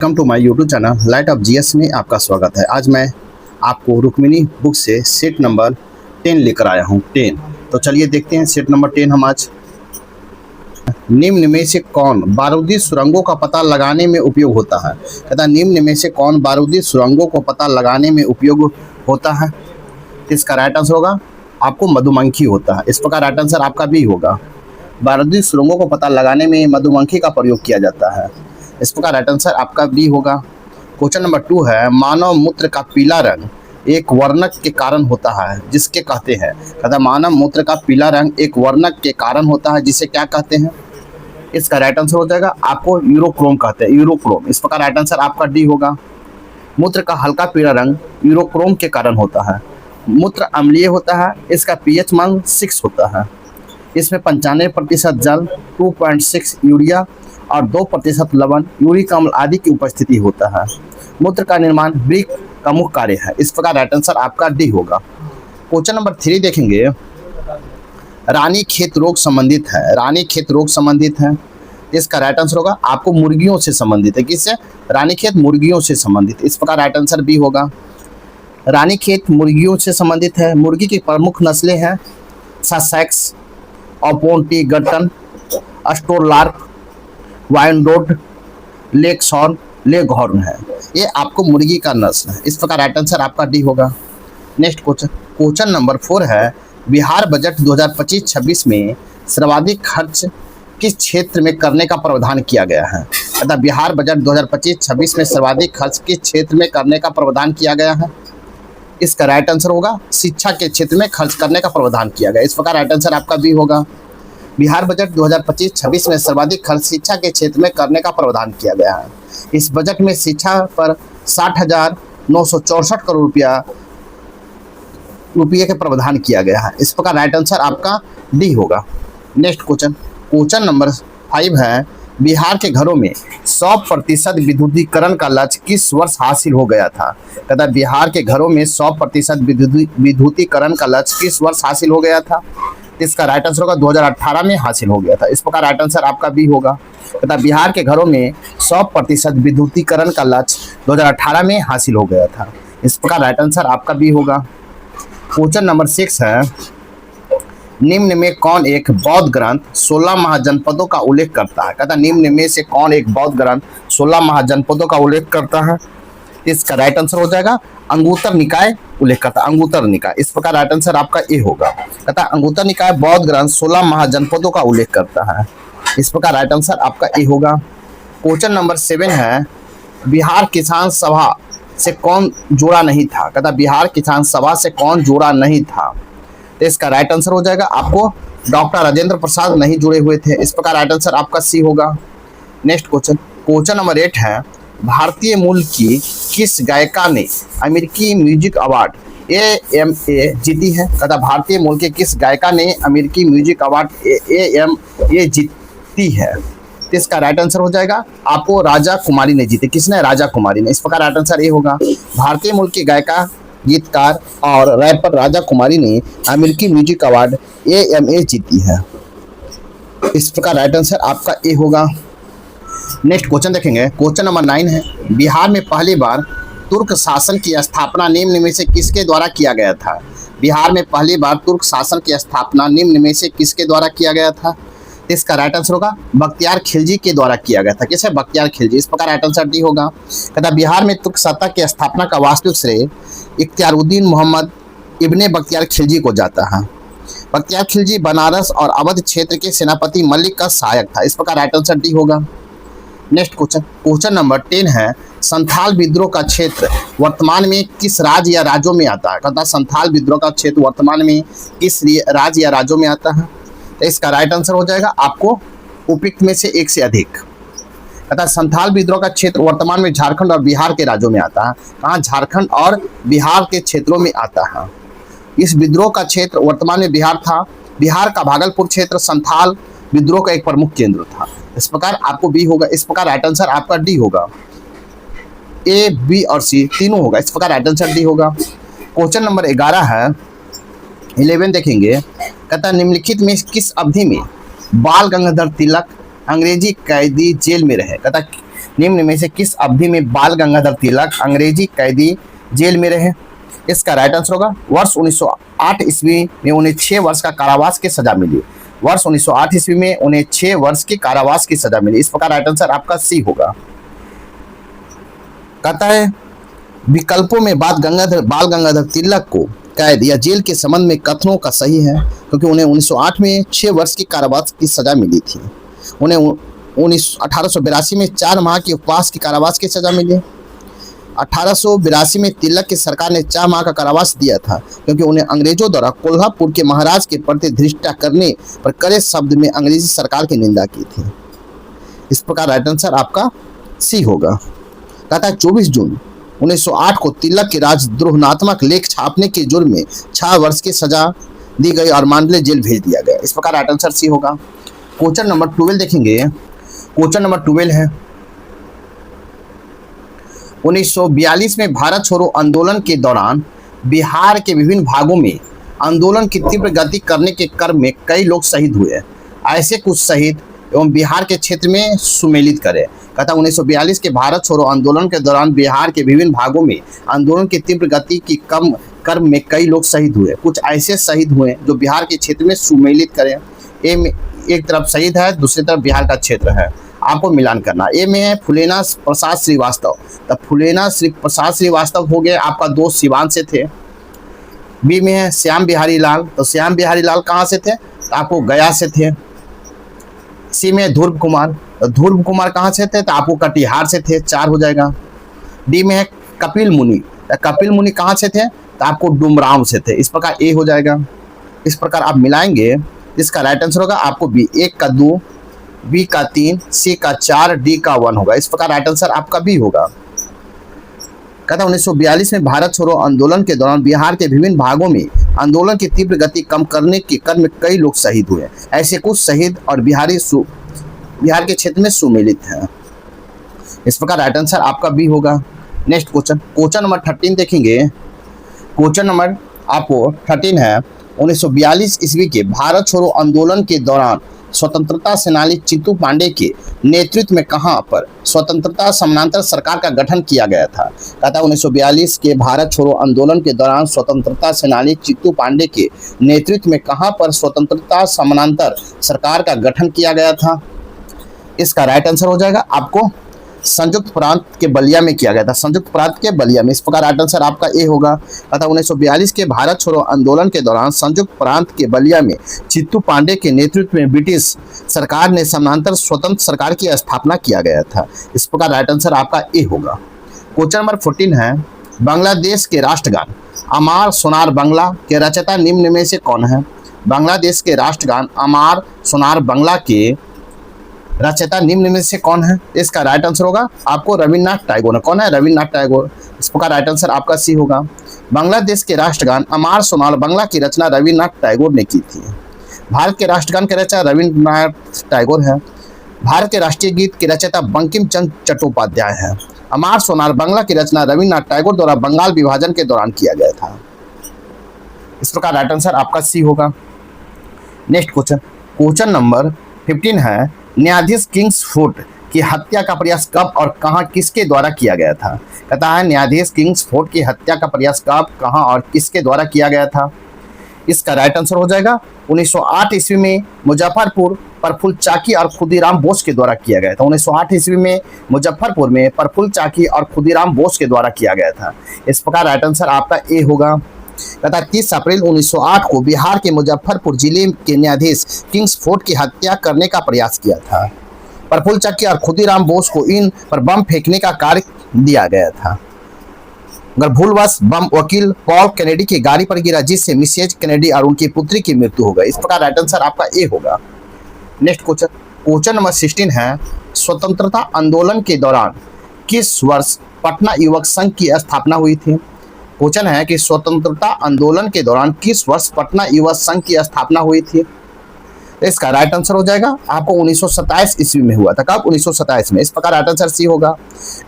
Welcome to my YouTube channel light of GS में आपका स्वागत है। आज मैं आपको रुक्मिणी बुक से सेट नंबर 10 लेकर आया हूं। 10 तो चलिए देखते हैं सेट नंबर 10 हम आज। निम्न में से कौन बारूदी सुरंगों का पता लगाने में उपयोग होता है? कहता निम्न में से कौन बारूदी सुरंगों को पता लगाने में उपयोग होता है? इसका राइट आंसर होगा आपको मधुमक्खी होता है। इस प्रकार राइट आंसर आपका भी होगा। बारूदी सुरंगों को पता लगाने में मधुमक्खी का प्रयोग किया जाता है। इस प्रकार राइट आंसर आपका बी होगा। क्वेश्चन नंबर 2 है, मानव मूत्र का पीला रंग एक वर्णक के कारण होता है जिसके कहते हैं। कहता मानव मूत्र का पीला रंग एक वर्णक के कारण होता है जिसे क्या कहते हैं? इसका राइट आंसर हो जाएगा आपको यूरोक्रोम कहते हैं, यूरोक्रोम। इस प्रकार राइट आंसर आपका डी होगा। मूत्र का हल्का पीला रंग यूरोक्रोम के कारण होता है। मूत्र अम्लीय होता है, इसका पीएच मान 6 होता है। इसमें 95% जल, 2.6 यूरिया और 2% लवण, यूरिक अम्ल आदि की उपस्थिति होता है। मूत्र का निर्माण वृक्क का मुख्य कार्य है। इस प्रकार राइट आंसर आपका डी होगा। क्वेश्चन नंबर 3 देखेंगे, रानी खेत रोग संबंधित है। रानी खेत रोग संबंधित है, इसका राइट आंसर होगा आपको मुर्गियों से संबंधित है। किससे? रानी खेत मुर्गियों से संबंधित। इस प्रकार राइट आंसर बी होगा। रानी खेत मुर्गियों से संबंधित है। मुर्गी की प्रमुख नस्लें हैं ससेक्स, ऑपोन्टी गटन, अस्टोलार्प, वाइनडोड, लेगसॉन, लेगहॉर्न है। ये आपको मुर्गी का नस्ल है। इस प्रकार राइट आंसर आपका डी होगा। नेक्स्ट क्वेश्चन नंबर 4 है, बिहार बजट 2025-26 में सर्वाधिक खर्च किस क्षेत्र में करने का प्रावधान किया गया है? अतः बिहार बजट 2025-26 में सर्वाधिक खर्च किस क्षेत्र में करने का प्रावधान किया गया है? इसका राइट आंसर होगा शिक्षा के क्षेत्र में खर्च करने का प्रावधान किया गया। इस प्रकार राइट आंसर आपका बी होगा। बिहार बजट 2025-26 में सर्वाधिक खर्च शिक्षा के क्षेत्र में करने का प्रावधान किया गया है। इस बजट में शिक्षा पर 60,964 करोड़ रुपये के प्रावधान किया गया है। इस प्रकार राइट आंसर आपका डी होगा। नेक्स्ट क्वेश्चन नंबर 5 है, बिहार के घरों में 100% विद्युतीकरण का लक्ष्य किस वर्ष हासिल हो गया था? कहता है बिहार के घरों में 100% विद्युतीकरण का लक्ष्य किस वर्ष हासिल हो गया था? इसका राइट आंसर होगा 2018 में हासिल हो गया था। इस प्रकार राइट आंसर आपका बी होगा। तथा बिहार के घरों में 100% विद्युतीकरण का लक्ष्य 2018 में हासिल हो गया था। इस प्रकार राइट आंसर आपका बी होगा। क्वेश्चन नंबर 6 है, निम्न में कौन एक बौद्ध ग्रंथ 16 महाजनपदों का उल्लेख करता है? कहता निम्न में से कौन एक बौद्ध ग्रंथ 16 महाजनपदों का उल्लेख करता है? इसका राइट आंसर हो जाएगा अंगुत्तर निकाय उल्लेख करता है, अंगुत्तर निकाय। इस प्रकार राइट आंसर आपका ए होगा। कहता अंगुत्तर निकाय बौद्ध ग्रंथ 16 महाजनपदों का उल्लेख करता है। इस प्रकार राइट आंसर आपका ए होगा। क्वेश्चन नंबर 7 है, बिहार किसान सभा से कौन जुड़ा नहीं था? कहता बिहार किसान सभा से कौन जुड़ा नहीं था? तो इसका राइट आंसर हो जाएगा आपको डॉक्टर राजेंद्र प्रसाद नहीं जुड़े हुए थे। इस प्रकार राइट आंसर आपका सी होगा। नेक्स्ट क्वेश्चन नंबर 8 है, भारतीय मूल की किस गायिका ने अमेरिकी म्यूजिक अवार्ड AMA जीती है? कहता भारतीय मूल के किस गायिका ने अमेरिकी म्यूजिक अवार्ड AMA जीती है? तो इसका राइट आंसर हो जाएगा आपको राजा कुमारी ने जीती। किसने? राजा कुमारी ने। इस प्रकार राइट आंसर ए होगा। भारतीय मूल की गायिका, गीतकार और रैपर राजा कुमारी ने अमेरिकी म्यूजिक अवार्ड AMA जीती है। इस प्रकार राइट आंसर आपका ए होगा। नेक्स्ट क्वेश्चन देखेंगे, क्वेश्चन नंबर 9 है, बिहार में पहली बार तुर्क शासन की स्थापना निम्न में से किसके द्वारा किया गया था? बिहार में पहली बार तुर्क शासन की स्थापना निम्न में से किसके द्वारा किया गया था? इसका राइट आंसर होगा बख्तियार खिलजी के द्वारा किया गया था। किसे? बख्तियार खिलजी। इस प्रकार राइट आंसर डी होगा। कहता बिहार में तुर्क सत्ता की स्थापना का वास्तविक श्रेय इख्तियारुद्दीन मोहम्मद इब्ने बख्तियार खिलजी को जाता है। बख्तियार खिलजी बनारस और अवध क्षेत्र के सेनापति मलिक का सहायक था। इस प्रकार राइट आंसर डी होगा। नेक्स्ट क्वेश्चन नंबर 10 है, संथाल विद्रोह का क्षेत्र वर्तमान में किस राज्य या राज्यों में आता है? कहता संथाल विद्रोह का क्षेत्र वर्तमान में किस राज्य या राज्यों में आता है? तो इसका राइट आंसर हो जाएगा आपको उपयुक्त में से एक से अधिक। कहता संथाल विद्रोह का क्षेत्र वर्तमान में झारखंड और बिहार के राज्यों में आता है। कहाँ? झारखंड और बिहार के क्षेत्रों में आता है। इस विद्रोह का क्षेत्र वर्तमान में बिहार था। बिहार का भागलपुर क्षेत्र संथाल विद्रोह का एक प्रमुख केंद्र था। इस प्रकार आपको बी होगा। इस प्रकार राइट आंसर आपका डी होगा। ए, बी और सी तीनों होगा। इस प्रकार राइट आंसर डी होगा। क्वेश्चन नंबर 11 देखेंगे, कहता निम्नलिखित में किस अवधि में बाल गंगाधर तिलक अंग्रेजी कैदी जेल में रहे? कहता निम्न में से किस अवधि में बाल गंगाधर तिलक अंग्रेजी कैदी जेल में रहे? इसका राइट आंसर होगा वर्ष 1908 ईस्वी में उन्हें 6 वर्ष का कारावास की सजा मिली। वर्ष 1908 ईस्वी में उन्हें 6 वर्ष की कारावास की सजा मिली। इस प्रकार राइट आंसर आपका सी होगा। कहता है विकल्पों में बाल गंगाधर तिलक को कैद या जेल के संबंध में कथनों का सही है, क्योंकि उन्हें 1908 में 6 वर्ष की कारावास की सजा मिली थी। उन्हें 1882 में 4 माह की उपवास की कारावास की सजा मिली। 1882 में तिलक की सरकार ने 4 माह का कारावास दिया था, क्योंकि उन्हें अंग्रेजों द्वारा कोल्हापुर के महाराज के प्रति धृष्टता करने पर कड़े शब्द में अंग्रेजी सरकार की निंदा की थी। इस प्रकार राइट आंसर आपका सी होगा। कहता है 24 जून 1908 को तिलक के राजद्रोहात्मक लेख छापने के जुर्म में 6 वर्ष की सजा दी गई और मांडले जेल भेज दिया गया। इस प्रकार राइट आंसर सी होगा। क्वेश्चन नंबर 12 देखेंगे। क्वेश्चन नंबर 12 है 1942 में भारत छोड़ो आंदोलन के दौरान बिहार के विभिन्न भागों में आंदोलन की तीव्र गति करने के क्रम में कई लोग शहीद हुए। ऐसे कुछ शहीद एवं बिहार के क्षेत्र में सुमेलित करें। कहता 1942 के भारत छोड़ो आंदोलन के दौरान बिहार के विभिन्न भागों में आंदोलन की तीव्र गति की कम क्रम में कई लोग शहीद हुए। कुछ ऐसे शहीद हुए जो बिहार के क्षेत्र में सुमेलित करें। ए में एक तरफ शहीद है, दूसरी तरफ बिहार का क्षेत्र है, आपको मिलान करना। ए में है फुलेना प्रसाद श्रीवास्तव, तो फुलेना प्रसाद श्रीवास्तव हो गए आपका दोस्त सिवान से थे। बी में है श्याम बिहारी लाल, तो श्याम बिहारी लाल कहाँ से थे? तो आपको गया से थे। सी में ध्रुव कुमार, तो ध्रुव कुमार कहाँ से थे? तो आपको कटिहार से थे, 4 हो जाएगा। डी में है कपिल मुनि, तो कपिल मुनि कहाँ से थे? तो आपको डुमराव से थे। इस प्रकार ए हो जाएगा। इस प्रकार आप मिलाएंगे, इसका राइट आंसर होगा आपको बी, 1 का 2, बी का 3, सी का 4, डी का 1 होगा। इस प्रकार राइट आंसर आपका बी होगा। कहता 1942 में भारत छोड़ो आंदोलन के दौरान बिहार के विभिन्न भागों में आंदोलन की तीव्र गति कम करने के क्रम में कई लोग शहीद हुए। ऐसे कुछ शहीद और बिहार के क्षेत्र में सुमेलित हैं। इस प्रकार राइट आंसर आपका बी होगा। नेक्स्ट क्वेश्चन नंबर 13 देखेंगे। क्वेश्चन नंबर आपको 13 है 1942 ईस्वी के भारत छोड़ो आंदोलन के दौरान स्वतंत्रता सेनानी चित्तू पांडे के नेतृत्व में कहां पर स्वतंत्रता समानांतर सरकार का गठन किया गया था? कहता 1942 के भारत छोड़ो आंदोलन के दौरान स्वतंत्रता सेनानी चित्तू पांडे के नेतृत्व में कहां पर स्वतंत्रता समानांतर सरकार का गठन किया गया था? इसका राइट आंसर हो जाएगा आपको संयुक्त प्रांत के बलिया में किया गया था। संयुक्त प्रांत के बलिया में। इस प्रकार राइट आंसर आपका ए होगा। अतः 1942 के भारत छोड़ो आंदोलन के दौरान संयुक्त प्रांत के बलिया में चित्तू पांडे के नेतृत्व में ब्रिटिश सरकार ने समानांतर स्वतंत्र सरकार की स्थापना किया गया था। इस प्रकार राइट आंसर आपका ए होगा। क्वेश्चन नंबर 14 है बांग्लादेश के राष्ट्रगान अमार सोनार बांग्ला के रचयिता निम्न में से कौन है? बांग्लादेश के राष्ट्रगान अमार सोनार बांग्ला के रचयिता निम्न में से कौन है? इसका राइट आंसर होगा आपको रविन्द्रनाथ टैगोर। कौन है? रविन्द्रनाथ टैगोर। इस प्रकार राइट आंसर आपका सी होगा। बांग्लादेश के राष्ट्रगान अमार सोनार बांग्ला की रचना रविन्द्रनाथ टैगोर ने की थी। भारत के राष्ट्रगान के रचयिता रविन्द्रनाथ टैगोर है। भारत के राष्ट्रीय गीत के रचयिता बंकिम चंद्र चट्टोपाध्याय है। अमार सोनार बांग्ला की रचना रविन्द्रनाथ टैगोर द्वारा बंगाल विभाजन के दौरान किया गया था। इस प्रकार राइट आंसर आपका सी होगा। नेक्स्ट क्वेश्चन नंबर 15 है न्यायाधीश किंग्सफोर्ड की हत्या का प्रयास कब और कहां किसके द्वारा किया गया था? कहता है न्यायाधीश किंग्सफोर्ड की हत्या का प्रयास कब, कहां और किसके द्वारा किया गया था? इसका राइट आंसर हो जाएगा 1908 ईस्वी में मुजफ्फरपुर प्रफुल्ल चाकी और खुदीराम बोस के द्वारा किया गया था। 1908 ईस्वी में मुजफ्फरपुर में प्रफुल्ल चाकी और खुदीराम बोस के द्वारा किया गया था। इस प्रकार राइट आंसर आपका ए होगा। तथा 30 अप्रैल 1908 को बिहार के मुजफ्फरपुर जिले के न्यायाधीश किंग्सफोर्ड की हत्या करने का प्रयास किया था। प्रफुल्ल चाकी और खुदीराम बोस को इन पर बम फेंकने का कार्य दिया गया था। अगर भूलवश बम वकील पॉल कैनेडी की गाड़ी पर गिरा, जिससे मिसेज कैनेडी और उनकी पुत्री की मृत्यु हो गई। इस प्रकार राइट आंसर आपका ए होगा। नेक्स्ट क्वेश्चन नंबर 16 है स्वतंत्रता आंदोलन के दौरान किस वर्ष पटना युवक संघ की स्थापना हुई थी? क्वेश्चन है कि स्वतंत्रता आंदोलन के दौरान किस वर्ष पटना युवा संघ की स्थापना हुई थी? इसका राइट आंसर हो जाएगा आपको 1927 ईस्वी में हुआ था। कब? 1927 में। इस प्रकार राइट आंसर सी होगा।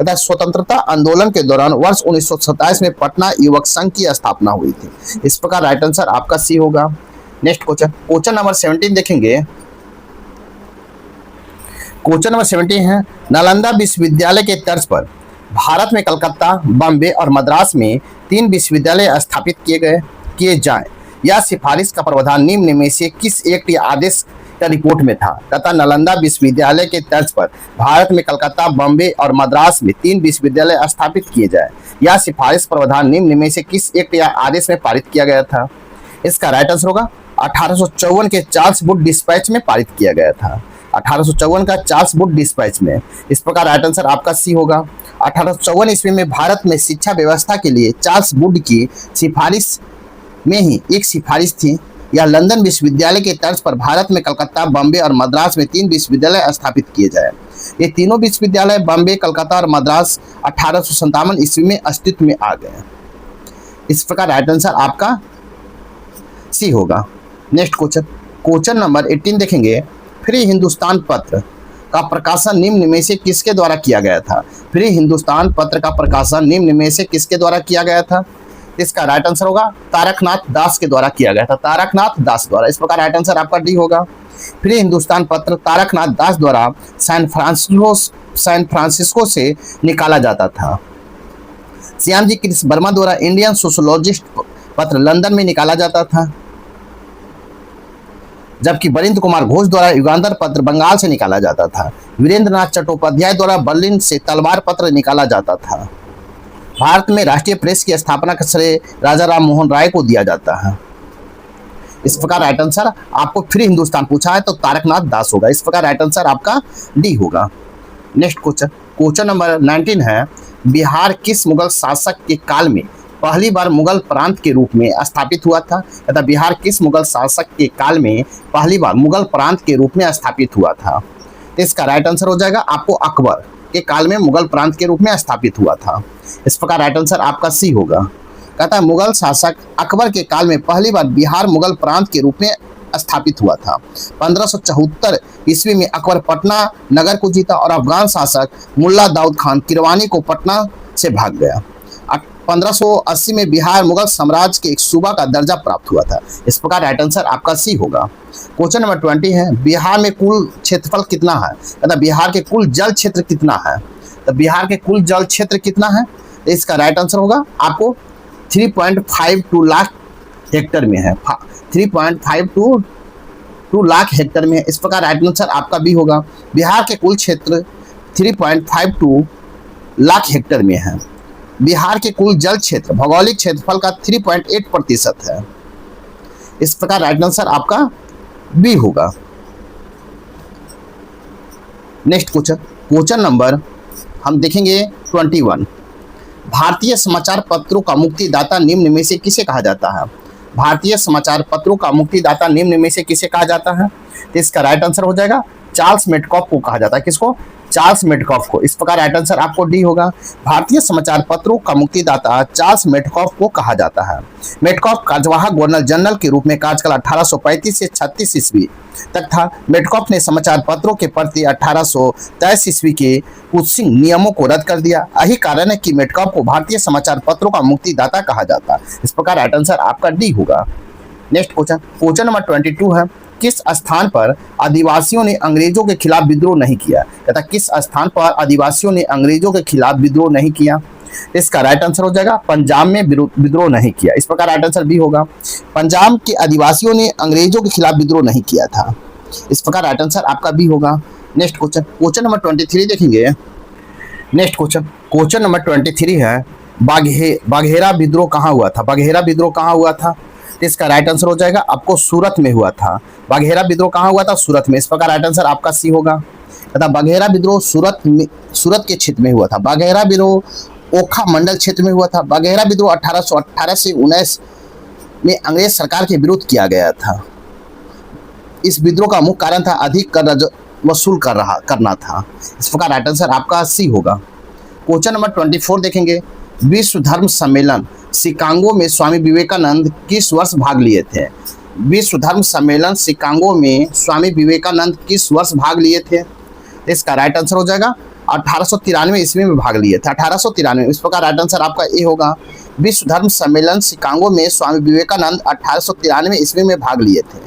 स्वतंत्रता आंदोलन के दौरान वर्ष 1927 में पटना युवक संघ की स्थापना हुई थी। इस प्रकार राइट आंसर आपका सी होगा। नेक्स्ट क्वेश्चन नंबर 17 देखेंगे। क्वेश्चन नंबर 70 है, नालंदा विश्वविद्यालय के तर्ज पर भारत में कलकत्ता, बॉम्बे और मद्रास में 3 विश्वविद्यालय स्थापित किए जाएं। यह सिफारिश का प्रावधान निम्न में से किस एक्ट या आदेश का रिपोर्ट में था तथा नालंदा विश्वविद्यालय के तर्ज पर भारत में कलकत्ता, बॉम्बे और मद्रास में 3 विश्वविद्यालय स्थापित किए जाएं। यह सिफारिश प्रावधान निम्न में से किस एक्ट या आदेश में पारित किया गया था? इसका राइट आंसर होगा 1854 के चार्ल्स वुड डिस्पैच में पारित किया गया था। 1854 का चार्ल्स वुड डिस्पैच में। इस प्रकार राइट आंसर आपका सी होगा। 1854 ईस्वी में भारत में शिक्षा व्यवस्था के लिए चार्ल्स वुड की सिफारिश में ही एक सिफारिश थी। यह लंदन विश्वविद्यालय के तर्ज पर भारत में कलकत्ता, बॉम्बे और मद्रास में 3 विश्वविद्यालय स्थापित किए जाए। ये तीनों विश्वविद्यालय बॉम्बे, कलकत्ता और मद्रास 1857 ईस्वी में अस्तित्व में आ गए। इस प्रकार राइट आंसर आपका सी होगा। नेक्स्ट क्वेश्चन नंबर 18 देखेंगे, फ्री हिंदुस्तान पत्र का प्रकाशन निम्न में से किसके द्वारा किया गया था? फ्री हिंदुस्तान पत्र का प्रकाशन निम्न में से किसके द्वारा किया गया था? इसका राइट आंसर होगा तारकनाथ दास के द्वारा किया गया था। तारकनाथ दास द्वारा। इस प्रकार राइट आंसर आपका डी होगा। फ्री हिंदुस्तान पत्र तारकनाथ दास द्वारा सैन फ्रांसिस्को से निकाला जाता था। श्याम जी कृष्ण वर्मा द्वारा इंडियन सोशोलॉजिस्ट पत्र लंदन में निकाला जाता था, जबकि वरिंद्र कुमार घोष द्वारा युगांतर पत्र बंगाल से निकाला जाता था। वीरेंद्र नाथ चट्टोपाध्याय द्वारा बर्लिन से तलवार पत्र निकाला जाता था। भारत में राष्ट्रीय प्रेस की स्थापना का श्रेय राजा राम मोहन राय को दिया जाता है। इस प्रकार राइट आंसर आपको फ्री हिंदुस्तान पूछा है तो तारकनाथ दास होगा। इस प्रकार राइट आंसर आपका डी होगा। नेक्स्ट क्वेश्चन नंबर 19 है, बिहार किस मुगल शासक के काल में पहली बार मुगल प्रांत के रूप में स्थापित हुआ था? तथा बिहार किस मुगल शासक के काल में पहली बार मुगल प्रांत के रूप में स्थापित हुआ था? इसका राइट आंसर हो जाएगा आपको अकबर के काल में मुगल प्रांत के रूप में स्थापित हुआ था। इस प्रकार राइट आंसर आपका सी होगा। कहता है मुगल शासक अकबर के काल में पहली बार बिहार मुगल प्रांत के रूप में स्थापित हुआ था। 1574 ईस्वी में अकबर पटना नगर को जीता और अफगान शासक मुल्ला दाऊद खान किरवानी को पटना से भाग गया। 1580 में बिहार मुगल साम्राज्य के एक सूबा का दर्जा प्राप्त हुआ था। इस प्रकार राइट आंसर आपका सी होगा। क्वेश्चन नंबर 20 है, बिहार में कुल क्षेत्रफल कितना है? तथा बिहार के कुल जल क्षेत्र कितना है? तो बिहार के कुल जल क्षेत्र कितना है? तो इसका राइट आंसर होगा आपको 3.52 लाख हेक्टर में है। 3.52 लाख हेक्टर में है। इस प्रकार राइट आंसर आपका भी होगा। बिहार के कुल क्षेत्र 3.52 लाख हेक्टर में है। बिहार के कुल जल क्षेत्र भौगोलिक क्षेत्रफल का 3.8% है। इस प्रकार राइट आंसर आपका बी होगा। नेक्स्ट क्वेश्चन नंबर हम देखेंगे 21, भारतीय समाचार पत्रों का मुक्तिदाता निम्न में से किसे कहा जाता है? भारतीय समाचार पत्रों का मुक्तिदाता निम्न में से किसे कहा जाता है? तो इसका राइट आंसर हो जाएगा चार्ल्स मेडकॉफ को कहा जाता है। किसको? चार्ल्स मेडकॉफ को। इस प्रकार राइट आंसर आपको डी होगा। भारतीय समाचार पत्रों का मुक्तिदाता चार्ल्स मेडकॉफ को कहा जाता है। मेडकॉफ कार्यवाहक गवर्नर जनरल के रूप में कार्यकाल 1835 से 36 ईस्वी तक था। मेडकॉफ ने समाचार पत्रों के प्रति 1823 ईस्वी के कुछ नियमों को रद्द कर दिया। यही कारण है कि मेडकॉफ को भारतीय समाचार पत्रों का मुक्तिदाता कहा जाता है। इस प्रकार राइट आंसर आपका डी होगा। नेक्स्ट क्वेश्चन नंबर 22 है, किस स्थान पर आदिवासियों ने अंग्रेजों के खिलाफ विद्रोह नहीं किया? तथा किस स्थान पर आदिवासियों ने अंग्रेजों के खिलाफ विद्रोह नहीं किया? इसका राइट आंसर हो जाएगा पंजाब में विद्रोह नहीं किया। इस प्रकार राइट आंसर बी होगा। पंजाब के आदिवासियों ने अंग्रेजों के खिलाफ विद्रोह नहीं किया था। इस प्रकार राइट आंसर आपका बी होगा। नेक्स्ट क्वेश्चन नंबर 23 देखेंगे। नेक्स्ट क्वेश्चन नंबर 23 है, बाघेरा विद्रोह कहाँ हुआ था? बाघेरा विद्रोह कहाँ हुआ था? इसका राइट आंसर हो जाएगा आपको सूरत में हुआ था। बाघेरा विद्रोह कहाँ हुआ था? सूरत में। इस प्रकार राइट आंसर आपका सी होगा। तथा बाघेरा विद्रोह सूरत के क्षेत्र में हुआ था। बाघेरा विद्रोह ओखा मंडल क्षेत्र में हुआ था। बाघेरा विद्रोह 1818 से 19 में अंग्रेज सरकार के विरुद्ध किया गया था। इस विद्रोह का मुख्य कारण था अधिक कर वसूल करना था। इस प्रकार राइट आंसर आपका सी होगा। क्वेश्चन नंबर 24 देखेंगे। विश्व धर्म सम्मेलन शिकागो में स्वामी विवेकानंद किस वर्ष भाग लिए थे? विश्व धर्म सम्मेलन शिकागो में स्वामी विवेकानंद किस वर्ष भाग लिए थे? इसका राइट आंसर हो जाएगा 1893 ईस्वी में भाग लिए थे। 1893। इस प्रकार राइट आंसर आपका ए होगा। विश्व धर्म सम्मेलन शिकागो में स्वामी विवेकानंद 1893 ईस्वी में भाग लिए थे।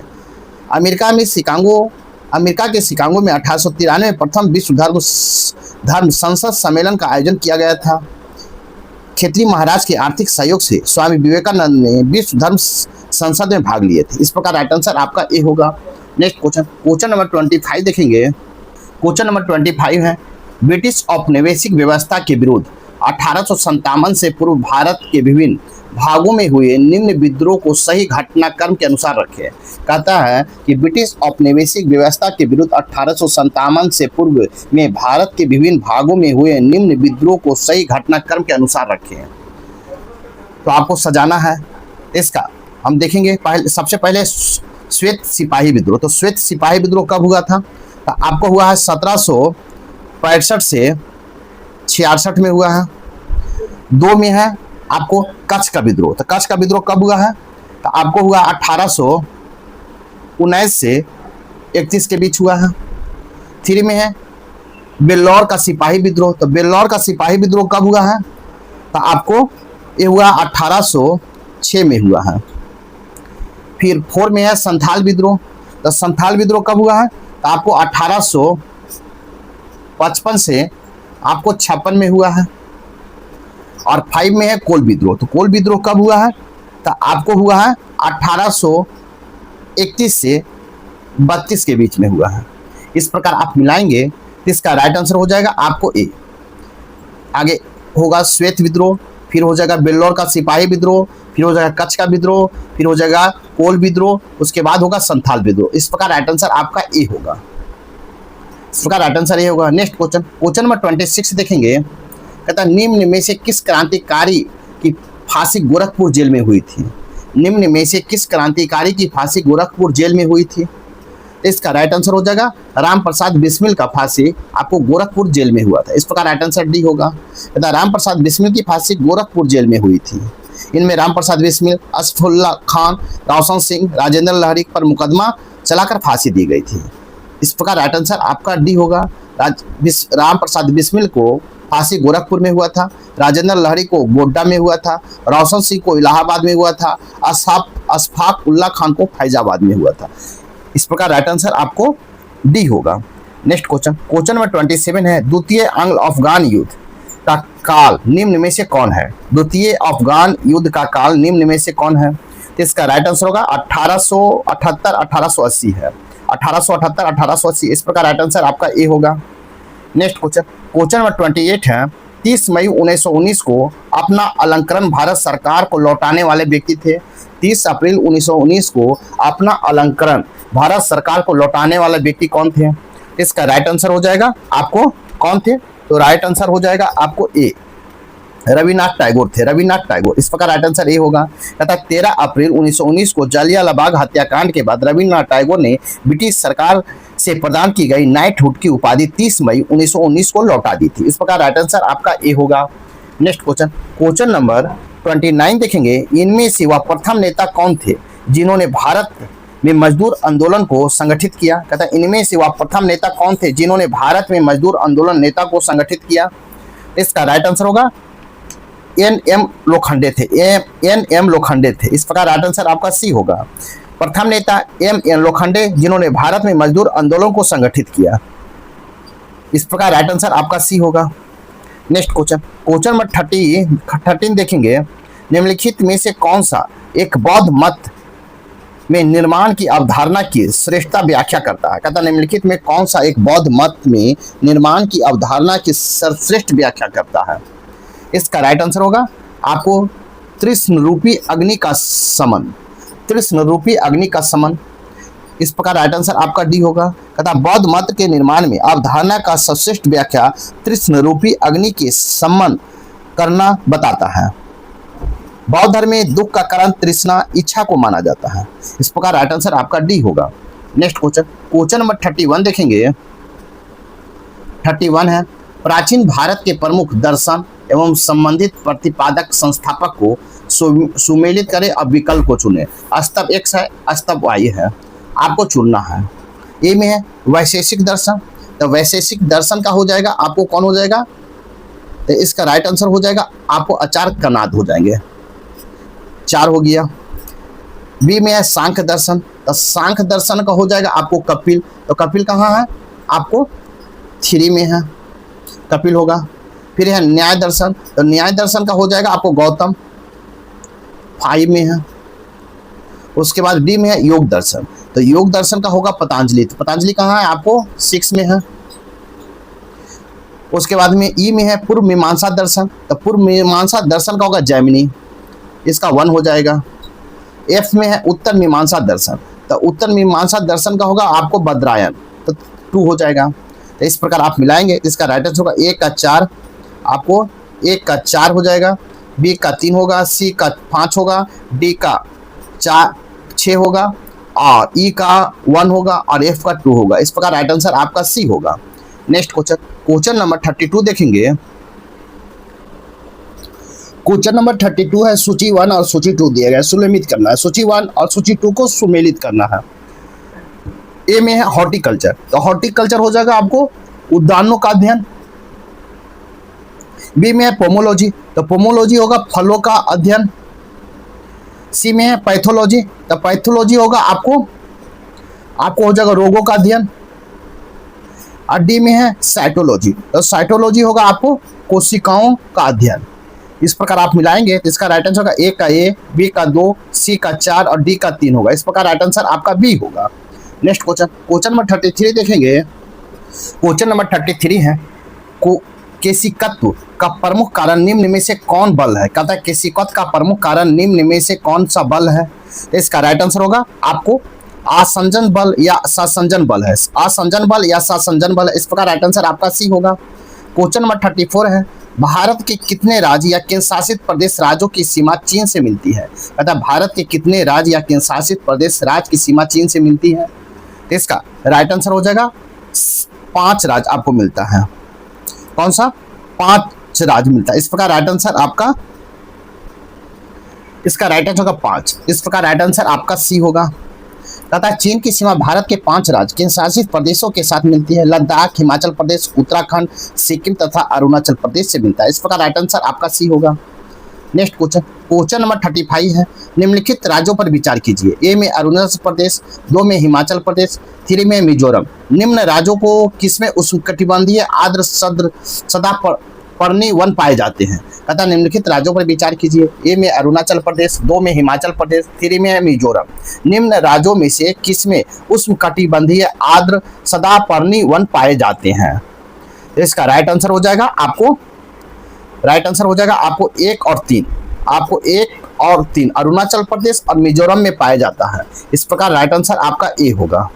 अमेरिका में शिकागो अमेरिका के शिकागो में 1893 में प्रथम विश्व धर्म संसद सम्मेलन का आयोजन किया गया था। खेतरी महाराज के आर्थिक सहयोग से स्वामी विवेकानंद ने विश्व धर्म संसद में भाग लिए थे। इस प्रकार राइट आंसर आपका ए होगा। नेक्स्ट क्वेश्चन नंबर 25 देखेंगे। क्वेश्चन नंबर 25 है, ब्रिटिश औपनिवेशिक व्यवस्था के विरुद्ध 1857 से पूर्व भारत के विभिन्न भागों में हुए निम्न विद्रोह को सही घटनाक्रम के अनुसार रखें। कहता है कि ब्रिटिश औपनिवेशिक व्यवस्था के विरुद्ध 1857 से पूर्व में भारत के विभिन्न भागों में हुए निम्न विद्रोह को सही घटनाक्रम के अनुसार रखें। तो आपको सजाना है इसका। हम देखेंगे सबसे पहले श्वेत सिपाही विद्रोह। तो श्वेत सिपाही विद्रोह कब हुआ था? तो आपको हुआ है 1765 से 66 में हुआ है। 2 में है आपको कच्छ का विद्रोह। तो कच्छ का विद्रोह कब हुआ है? तो आपको हुआ 1819 से 31 के बीच हुआ है। 3 में है बेल्लौर का सिपाही विद्रोह। तो बेल्लौर का सिपाही विद्रोह कब हुआ है? तो आपको ये हुआ 1806 में हुआ है। फिर 4 में है संथाल विद्रोह। तो संथाल विद्रोह कब हुआ है? तो आपको 1855 से आपको 56 में हुआ है। और 5 में है कोल विद्रोह। तो कोल विद्रोह कब हुआ है? तो आपको हुआ है 1831 से 32 के बीच में हुआ है। इस प्रकार आप मिलाएंगे तो इसका राइट आंसर हो जाएगा आपको ए। आगे होगा श्वेत विद्रोह, फिर हो जाएगा बेल्लौर का सिपाही विद्रोह, फिर हो जाएगा कच्छ का विद्रोह, फिर हो जाएगा कोल विद्रोह, उसके बाद होगा संथाल विद्रोह। इस प्रकार राइट आंसर आपका ए होगा। इस प्रकार राइट आंसर ए होगा। नेक्स्ट क्वेश्चन नंबर 26 देखेंगे। कहता है निम्न में से किस क्रांतिकारी की फांसी गोरखपुर जेल में हुई थी? निम्न में से किस क्रांतिकारी की फांसी गोरखपुर जेल में हुई थी? इसका राइट आंसर हो जाएगा राम प्रसाद बिस्मिल का फांसी आपको गोरखपुर जेल में हुआ था। इस प्रकार राइट आंसर डी होगा। कहता राम प्रसाद बिस्मिल की फांसी गोरखपुर जेल में हुई थी। इनमें राम प्रसाद बिस्मिल, असफुल्ला खान, रोशन सिंह, राजेंद्र लहरी पर मुकदमा चलाकर फांसी दी गई थी। इस प्रकार राइट आंसर आपका डी होगा। राम प्रसाद बिस्मिल को फांसी गोरखपुर में हुआ था, राजेंद्र लहरी को गोड्डा में हुआ था, रोशन सिंह को इलाहाबाद में हुआ था, अशफाक उल्ला खान को फैजाबाद में हुआ था। इस प्रकार राइट आंसर आपको डी होगा। नेक्स्ट क्वेश्चन नंबर 27 है, द्वितीय अंग्ल अफगान युद्ध का काल निम्न में से कौन है? द्वितीय अफगान युद्ध का काल निम्न में से कौन है? तो इसका राइट आंसर होगा 1878-1880 है। 1878-1880। इस प्रकार राइट आंसर आपका ए होगा। नेक्स्ट क्वेश्चन नंबर 28 है, 30 मई 1919 को अपना अलंकरण भारत सरकार को लौटाने वाले व्यक्ति थे। 30 अप्रैल 1919 को अपना अलंकरण भारत सरकार को लौटाने वाले व्यक्ति कौन थे? इसका राइट आंसर हो जाएगा आपको कौन थे? तो राइट आंसर हो जाएगा आपको ए, रविन्द्रनाथ टैगोर थे। रविन्द्रनाथ टैगोर। इस प्रकार राइट आंसर ए होगा। कहता 13 अप्रैल 1919 को जालियांवाला बाग हत्याकांड के बाद रविन्द्रनाथ टैगोर ने ब्रिटिश सरकार से प्रदान की गई नाइटहुड की उपाधि 30 मई 1919 को लौटा दी थी। इस प्रकार राइट आंसर आपका ए होगा। नेक्स्ट क्वेश्चन नंबर 29 देखेंगे। इनमें से वह प्रथम नेता कौन थे जिन्होंने भारत में मजदूर आंदोलन को संगठित किया? कहता इनमें से वह प्रथम नेता कौन थे जिन्होंने भारत में मजदूर आंदोलन नेता को संगठित किया? इसका राइट आंसर होगा एन.एम. लोखंडे थे। एन.एम. लोखंडे थे। इस प्रकार राइट आंसर आपका सी होगा। प्रथम नेता एम.एन. लोखंडे जिन्होंने भारत में मजदूर आंदोलन को संगठित किया। इस प्रकार राइट आंसर आपका सी होगा। नेक्स्ट क्वेश्चन नंबर 13 देखेंगे। निम्नलिखित में से कौन सा एक बौद्ध मत में निर्माण की अवधारणा की श्रेष्ठता व्याख्या करता है? कहता निम्नलिखित में कौन सा एक बौद्ध मत में निर्माण की अवधारणा की सर्वश्रेष्ठ व्याख्या करता है? इसका राइट आंसर होगा आपको तृष्ण रूपी अग्नि का समन। तृष्ण रूपी अग्नि का समन। इस प्रकार राइट आंसर आपका डी होगा। कहता बौद्ध मत के निर्माण में अवधारणा का सर्वश्रेष्ठ व्याख्या तृष्ण रूपी अग्नि के समन करना बताता है। बौद्ध धर्म में दुख का कारण तृष्णा इच्छा को माना जाता है। इस प्रकार राइट आंसर आपका डी होगा। नेक्स्ट क्वेश्चन नंबर 31 देखेंगे। 31 है, प्राचीन भारत के प्रमुख दर्शन एवं संबंधित प्रतिपादक संस्थापक को सुमेलित करें और विकल्प को चुने। स्तंभ X है, स्तंभ Y है, आपको चुनना है। ए में है वैशेषिक दर्शन। तो वैशेषिक दर्शन का हो जाएगा आपको कौन हो जाएगा? तो इसका राइट आंसर हो जाएगा आपको आचार्य कनाद हो जाएंगे। 4 हो गया। बी में है सांख्य दर्शन। तो सांख्य दर्शन का हो जाएगा आपको कपिल। तो कपिल कहाँ है? आपको 3 में है, कपिल होगा। फिर है न्याय दर्शन, तो न्याय दर्शन का हो जाएगा आपको गौतम, 5 में है। उसके बाद डी में है योग दर्शन, तो योग दर्शन का होगा पतंजलि। तो पतंजलि कहाँ है? आपको 6 में है। उसके बाद में ई में है पूर्व मीमांसा दर्शन, तो पूर्व मीमांसा दर्शन का होगा जैमिनी, इसका 1 हो जाएगा। एफ में है उत्तर मीमांसा दर्शन, तो उत्तर मीमांसा दर्शन का होगा आपको बद्रायन, तो 2 हो जाएगा। तो इस प्रकार आप मिलाएंगे, इसका राइट आंसर होगा ए का 4, आपको ए का 4 हो जाएगा, बी का 3 होगा, सी का 5 होगा, डी का 6 होगा, और ई का 1 होगा, और एफ का 2 होगा। इस प्रकार राइट आंसर आपका सी होगा। नेक्स्ट क्वेश्चन, क्वेश्चन नंबर 32 देखेंगे। क्वेश्चन नंबर 32 है, सूची 1 और सूची 2 दिया गया है, सुमेलित करना है। सूची 1 और सूची 2 को सुमेलित करना है। ए में है हॉर्टिकल्चर, तो हॉर्टिकल्चर हो जाएगा आपको उद्यानों का अध्ययन। बी में है पोमोलॉजी, तो पोमोलॉजी होगा फलों का अध्ययन। सी में है पैथोलॉजी, तो पैथोलॉजी होगा आपको हो जाएगा रोगों का अध्ययन। और डी में है साइटोलॉजी, तो साइटोलॉजी होगा आपको कोशिकाओं का अध्ययन। इस प्रकार आप मिलाएंगे तो इसका राइट आंसर होगा ए का ए, बी का 2, सी का 4 और डी का 3 होगा। इस प्रकार राइट आंसर आपका बी होगा। नेक्स्ट क्वेश्चन, क्वेश्चन नंबर 33 देखेंगे। क्वेश्चन नंबर 33 है, केशिकत्व का प्रमुख कारण निम्न में से कौन बल है? कहता है केशिकत्व का प्रमुख कारण निम्न में से कौन सा बल है? तो इसका राइट आंसर होगा आपको आसंजन बल या ससंजन बल है। आसंजन बल या ससंजन बल है। इस प्रकार राइट आंसर आपका सी होगा। क्वेश्चन नंबर 34 है, भारत के कितने राज्य या केंद्र शासित प्रदेश राज्यों की सीमा चीन से मिलती है? अतः भारत के कितने राज्य या केंद्र शासित प्रदेश राज्य की सीमा चीन से मिलती है? तो इसका राइट आंसर हो जाएगा 5 राज्य आपको मिलता है। कौन सा? 5 राज्य मिलता है। इस प्रकार राइट आंसर आपका, इसका राइट आंसर होगा 5। इस प्रकार राइट आंसर आपका सी होगा। तथा चीन की सीमा भारत के 5 राज्य केंद्र शासित प्रदेशों के साथ मिलती है। लद्दाख, हिमाचल प्रदेश, उत्तराखंड, सिक्किम तथा अरुणाचल प्रदेश से मिलता है। इस प्रकार राइट आंसर आपका सी होगा। नेक्स्ट क्वेश्चन, क्वेश्चन नंबर 35 है, निम्नलिखित राज्यों पर विचार कीजिए। ए में अरुणाचल प्रदेश, 2 में हिमाचल प्रदेश, 3 में मिजोरम। निम्न राज्यों को किसमें उष्णकटिबंधीय आर्द्र सदापर्णी वन पाए जाते हैं? तथा निम्नलिखित राज्यों पर विचार कीजिए। ए में अरुणाचल प्रदेश, 2 में हिमाचल प्रदेश, 3 में मिजोरम। निम्न राज्यों में से किसमें उष्णकटिबंधीय आर्द्र सदापर्णी वन पाए जाते हैं? इसका राइट आंसर हो जाएगा आपको, राइट आंसर हो जाएगा आपको 1 और 3। आपको 1 और 3 अरुणाचल प्रदेश और मिजोरम में पाया जाता है। इस प्रकार राइट आंसर आपका ए होगा।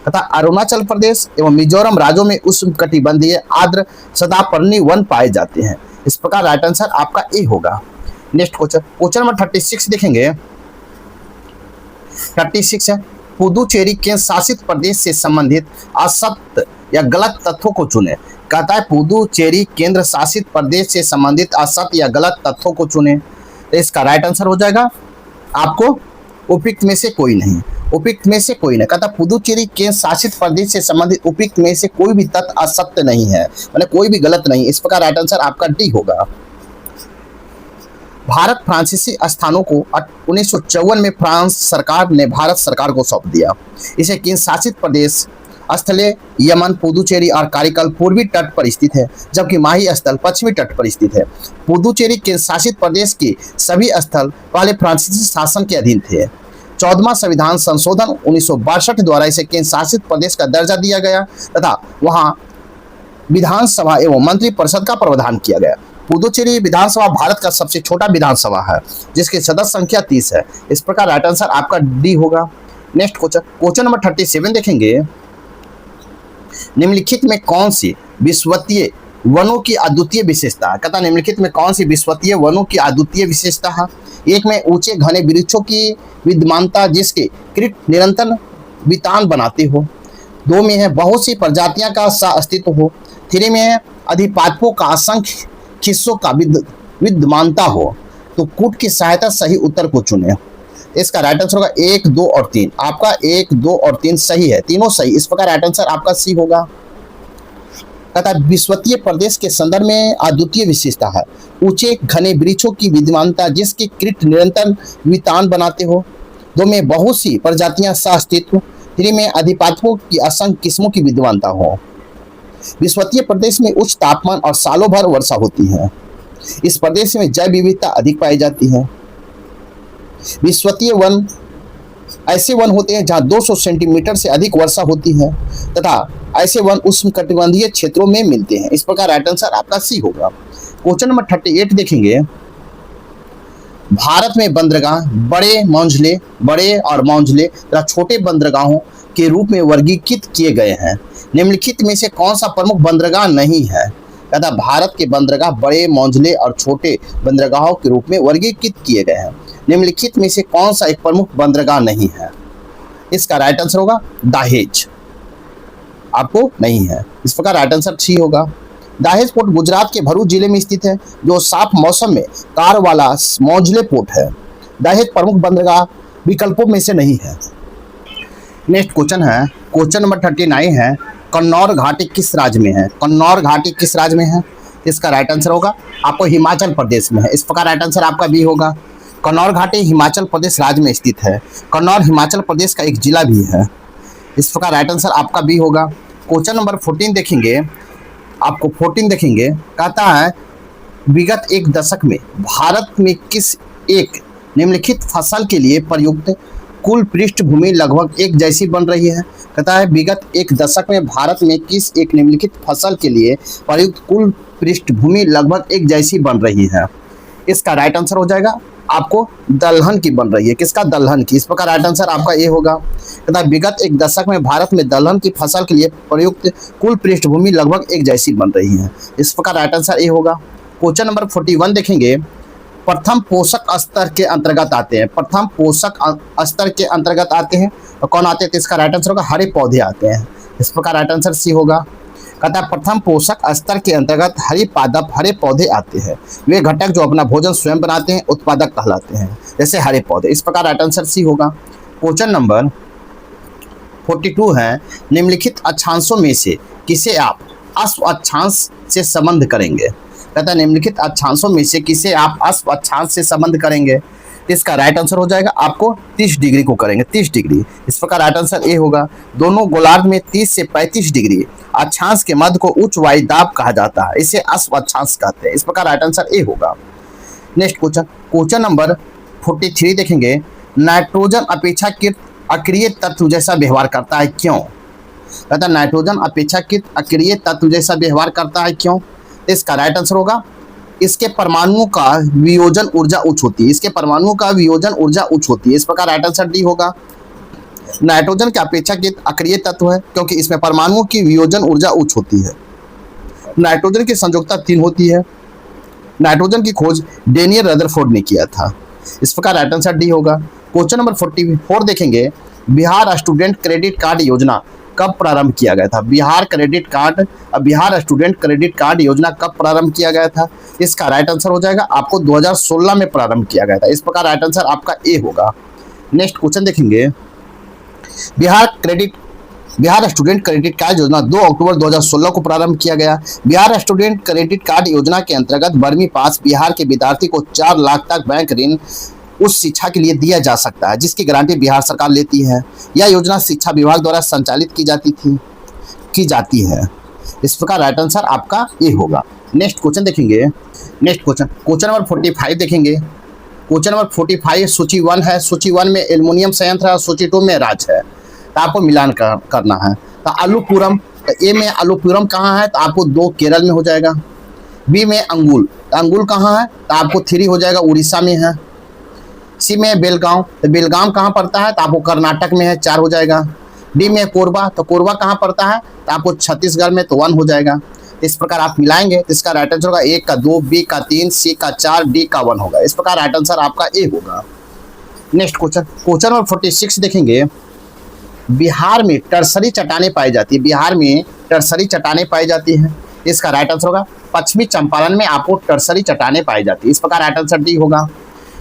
तथा अरुणाचल प्रदेश एवं मिजोरम राज्यों में उष्णकटिबंधीय आर्द्र सदापर्णी वन पाए जाते हैं। इस प्रकार राइट आंसर आपका ए होगा। नेक्स्ट क्वेश्चन, क्वेश्चन नंबर 36 देखेंगे। 36 है, पुदुचेरी केंद्र शासित प्रदेश से संबंधित असत्य या गलत तथ्यों को चुने। कहता है पुदुचेरी केंद्र शासित प्रदेश से संबंधित असत्य या गलत तथ्यों को चुने। तो इसका राइट आंसर हो जाएगा आपको उपयुक्त में से कोई नहीं। उपयुक्त में से कोई नहीं, कहता पुदुचेरी केंद्र शासित प्रदेश से संबंधित उपयुक्त में से कोई भी तथ्य असत्य नहीं है, मतलब कोई भी गलत नहीं। इस प्रकार राइट आंसर आपका डी होगा। भारत फ्रांसीसी स्थानों को 1954 में फ्रांस सरकार ने भारत सरकार को सौंप दिया। इसे केंद्र शासित प्रदेश स्थले यमन, पुदुचेरी और कारिकल पूर्वी तट पर स्थित है, जबकि माही स्थल पश्चिमी तट पर स्थित है। पुदुचेरी केंद्र शासित प्रदेश के सभी स्थल पहले फ्रांसीसी शासन के अधीन थे। 14वां संविधान संशोधन 1962 द्वारा इसे केंद्र शासित प्रदेश का दर्जा दिया गया तथा वहां विधानसभा एवं मंत्री परिषद का प्रावधान किया गया। पुदुचेरी विधानसभा भारत का सबसे छोटा विधानसभा है, जिसकी सदस्य संख्या 30 है। इस प्रकार राइट आंसर आपका डी होगा। नेक्स्ट क्वेश्चन, क्वेश्चन नंबर 37 देखेंगे। निम्नलिखित में कौन सी विश्ववीय वनों की अद्वितीय विशेषता है? कहता निम्नलिखित में कौन सी विश्ववीय वनों की अद्वितीय विशेषता है? 1 में ऊंचे घने वृक्षों की विद्यमानता जिसके कीट निरंतर वितान बनाते हो। 2 में है बहुत सी प्रजातियां का अस्तित्व हो। 3 में है अधिपादपों का असंख्य हिस्सों का विद्यमानता हो। तो कूट की सहायता सही उत्तर को चुने। इसका राइट आंसर होगा 1, 2 और 3। आपका 1, 2 और 3 सही है, तीनों सही। इस प्रकार राइट आंसर आपका सी होगा। तथा विश्ववीय प्रदेश के संदर्भ में अद्वितीय विशेषता है ऊंचे घने वृक्षों की विद्यमानता जिसके कीट निरंतर वितान बनाते हो। दो में बहुत सी प्रजातियां सह-अस्तित्व, तीन में अधिपात्यों की असंख्य किस्मों की विद्वानता हो। विषुवतीय प्रदेश में उच्च तापमान और सालों भर वर्षा होती है। इस प्रदेश में जैव विविधता अधिक पाई जाती है। विषुवतीय वन ऐसे वन होते हैं जहां 200 सेंटीमीटर से अधिक वर्षा होती है तथा ऐसे वन उष्णकटिबंधीय क्षेत्रों में मिलते हैं। इस प्रकार राइट आंसर आपका सी होगा। क्वेश्चन नंबर 38 देखेंगे। भारत में बंदरगाह बड़े और मौजले तथा छोटे बंदरगाहों के रूप में वर्गीकृत किए गए हैं। निम्नलिखित में से कौन सा प्रमुख बंदरगाह नहीं है? कहता भारत के बंदरगाह बड़े, मौजले और छोटे बंदरगाहों के रूप में वर्गीकृत किए गए हैं। निम्नलिखित में से कौन सा एक प्रमुख बंदरगाह नहीं है? इसका राइट आंसर होगा दाहेज। आपको नहीं है, इस प्रकार राइट आंसर सी होगा। दाहेज पोर्ट गुजरात के भरूच जिले में स्थित है, जो साफ मौसम में कार वाला मौजले पोर्ट है। दाहेज प्रमुख बंदरगाह विकल्पों में से नहीं है। नेक्स्ट क्वेश्चन है, क्वेश्चन नंबर 39 है, कन्नौर घाटी किस राज्य में है? कन्नौर घाटी किस राज्य में है? इसका राइट आंसर होगा आपको हिमाचल प्रदेश में है। इस प्रकार राइट आंसर आपका बी होगा। कन्नौर घाटी हिमाचल प्रदेश राज्य में स्थित है। कन्नौर हिमाचल प्रदेश का एक जिला भी है। इस प्रकार राइट आंसर आपका बी होगा। क्वेश्चन नंबर 14 देखेंगे। आपको 14 देखेंगे, कहता है विगत एक दशक में भारत में किस एक निम्नलिखित फसल के लिए प्रयुक्त कुल पृष्ठभूमि लगभग एक जैसी बन रही है? कहता है विगत एक दशक में भारत में किस एक निम्नलिखित फसल के लिए प्रयुक्त कुल पृष्ठभूमि लगभग एक जैसी बन रही है? इसका राइट आंसर हो जाएगा आपको दलहन की बन रही है। किसका? दलहन की। इस प्रकार राइट आंसर आपका ए होगा। कहता है विगत एक दशक में भारत में दलहन की फसल के लिए प्रयुक्त कुल पृष्ठभूमि लगभग एक जैसी बन रही है। इस प्रकार राइट आंसर ए होगा। क्वेश्चन नंबर 41 देखेंगे। प्रथम पोषक स्तर के अंतर्गत आते हैं। प्रथम पोषक स्तर के अंतर्गत आते हैं तो कौन आते हैं? तो इसका राइट आंसर होगा हरे पौधे आते हैं। इस प्रकार राइट आंसर सी होगा। कहता है प्रथम पोषक स्तर के अंतर्गत हरे पौधे आते हैं। वे घटक जो अपना भोजन स्वयं बनाते हैं उत्पादक कहलाते हैं, जैसे हरे पौधे। इस प्रकार राइट आंसर सी होगा। क्वेश्चन नंबर 42 है, निम्नलिखित अक्षांशों में से किसे आप अश्व अक्षांश से संबंध करेंगे? कहता है निम्नलिखित अक्षांशों में से किसे आप अश्व अक्षांश से संबंध करेंगे? इसका राइट आंसर हो जाएगा आपको 30 डिग्री को करेंगे, 30 डिग्री। इस प्रकार राइट आंसर ए होगा। दोनों गोलार्ध में 30 से 35 डिग्री अक्षांश के मध्य को उच्च वायु दाब कहा जाता है, इसे अश्व अक्षांश कहते हैं। इस प्रकार राइट आंसर ए होगा। नेक्स्ट क्वेश्चन, क्वेश्चन नंबर 43 देखेंगे। नाइट्रोजन अपेक्षाकृत अक्रिय तत्व जैसा व्यवहार करता है, क्यों? कहता है नाइट्रोजन अपेक्षाकृत अक्रिय तत्व जैसा व्यवहार करता है, क्यों? इसका राइट आंसर होगा इसके परमाणुओं का वियोजन ऊर्जा उच्च होती है। इसके परमाणुओं का वियोजन ऊर्जा उच्च होती है। इस प्रकार राइट आंसर डी होगा। नाइट्रोजन के अपेक्षाकृत अक्रिय तत्व है क्योंकि इसमें परमाणुओं की वियोजन ऊर्जा उच्च होती है। नाइट्रोजन की संयोजकता 3 होती है। नाइट्रोजन की खोज डेनियल रदरफोर्ड ने किया था। इस प्रकार राइट आंसर डी होगा। क्वेश्चन नंबर 44 देखेंगे। बिहार स्टूडेंट क्रेडिट कार्ड योजना कब प्रारंभ किया गया था? बिहार स्टूडेंट क्रेडिट कार्ड योजना कब प्रारंभ किया गया था? इसका राइट आंसर हो जाएगा आपको 2016 में प्रारंभ किया गया था। इस प्रकार राइट आंसर आपका ए होगा। नेक्स्ट क्वेश्चन देखेंगे। बिहार स्टूडेंट क्रेडिट कार्ड योजना 2 अक्टूबर 2016 को प्रारंभ किया गया। बिहार स्टूडेंट क्रेडिट कार्ड योजना के अंतर्गत 12वीं पास बिहार के विद्यार्थी को 4 लाख तक बैंक ऋण उस शिक्षा के लिए दिया जा सकता है जिसकी गारंटी बिहार सरकार लेती है। यह योजना शिक्षा विभाग द्वारा संचालित की जाती है। इस प्रकार राइट आंसर आपका ए होगा। नेक्स्ट क्वेश्चन देखेंगे। क्वेश्चन नंबर 45 देखेंगे। क्वेश्चन नंबर 45 सूची 1 है। सूची 1 में एल्युमिनियम संयंत्र है, सूची 2 में राज है। तो आपको मिलान करना है। तो आलूपुरम, तो ए में आलूपुरम कहाँ है? तो आपको 2 केरल में हो जाएगा। बी में अंगुल, तो अंगुल कहाँ है? तो आपको 3 हो जाएगा, उड़ीसा में है। सी में बेलगांव, तो बेलगांव कहाँ पड़ता है? तो आपको कर्नाटक में है, 4 हो जाएगा। डी में कोरबा, तो कोरबा कहाँ पड़ता है? तो आपको छत्तीसगढ़ में, तो 1 हो जाएगा। इस प्रकार आप मिलाएंगे तो इसका राइट आंसर होगा ए का 2, बी का 3, सी का 4, डी का 1 होगा। इस प्रकार राइट आंसर आपका ए होगा। नेक्स्ट क्वेश्चन नंबर 46 देखेंगे। बिहार में टर्सरी चट्टानें पाई जाती है। बिहार में टर्सरी चट्टानें पाई जाती हैं। इसका राइट आंसर होगा पश्चिमी चंपारण में आपको टर्सरी चट्टानें पाई जाती है। इस प्रकार राइट आंसर डी होगा।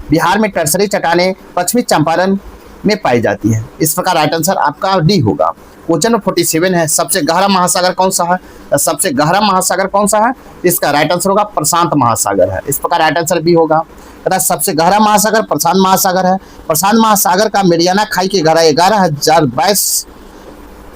बिहार में टर्सरी चट्टानें पश्चिमी चंपारण में पाई जाती है। इस प्रकार राइट आंसर आपका डी होगा। क्वेश्चन नंबर 47 है, सबसे गहरा महासागर कौन सा है? तो सबसे गहरा महासागर कौन सा है? इसका राइट आंसर होगा प्रशांत महासागर है। इस प्रकार राइट आंसर बी होगा। तथा सबसे गहरा महासागर प्रशांत महासागर है। प्रशांत महासागर का मेरियाना खाई की गहराई 11,022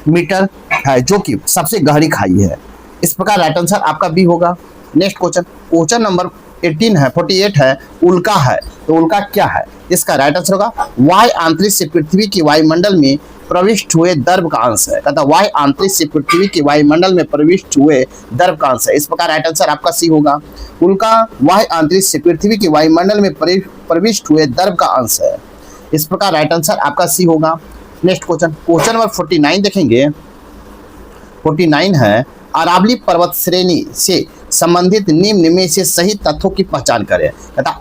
मीटर है, जो कि सबसे गहरी खाई है। इस प्रकार राइट आंसर आपका बी होगा। नेक्स्ट क्वेश्चन, क्वेश्चन नंबर 48 है, उल्का है। तो उल्का क्या है? इसका राइट आंसर होगा वायु आंतरिक से पृथ्वी की वायुमंडल में प्रविष्ट हुए द्रव का अंश है। कहता वायु आंतरिक से पृथ्वी की वायुमंडल में प्रविष्ट हुए द्रव का अंश है। इस प्रकार राइट आंसर आपका सी होगा। उल्का वायु आंतरिक से पृथ्वी की वायुमंडल में प्रविष्ट हुए द्रव का अंश है। इस प्रकार राइट आंसर आपका सी होगा। नेक्स्ट क्वेश्चन, क्वेश्चन नंबर 49 देखेंगे। 49 है, अरावली पर्वत श्रेणी से संबंधित निम्न में से सही तथ्यों की पहचान करें। तथा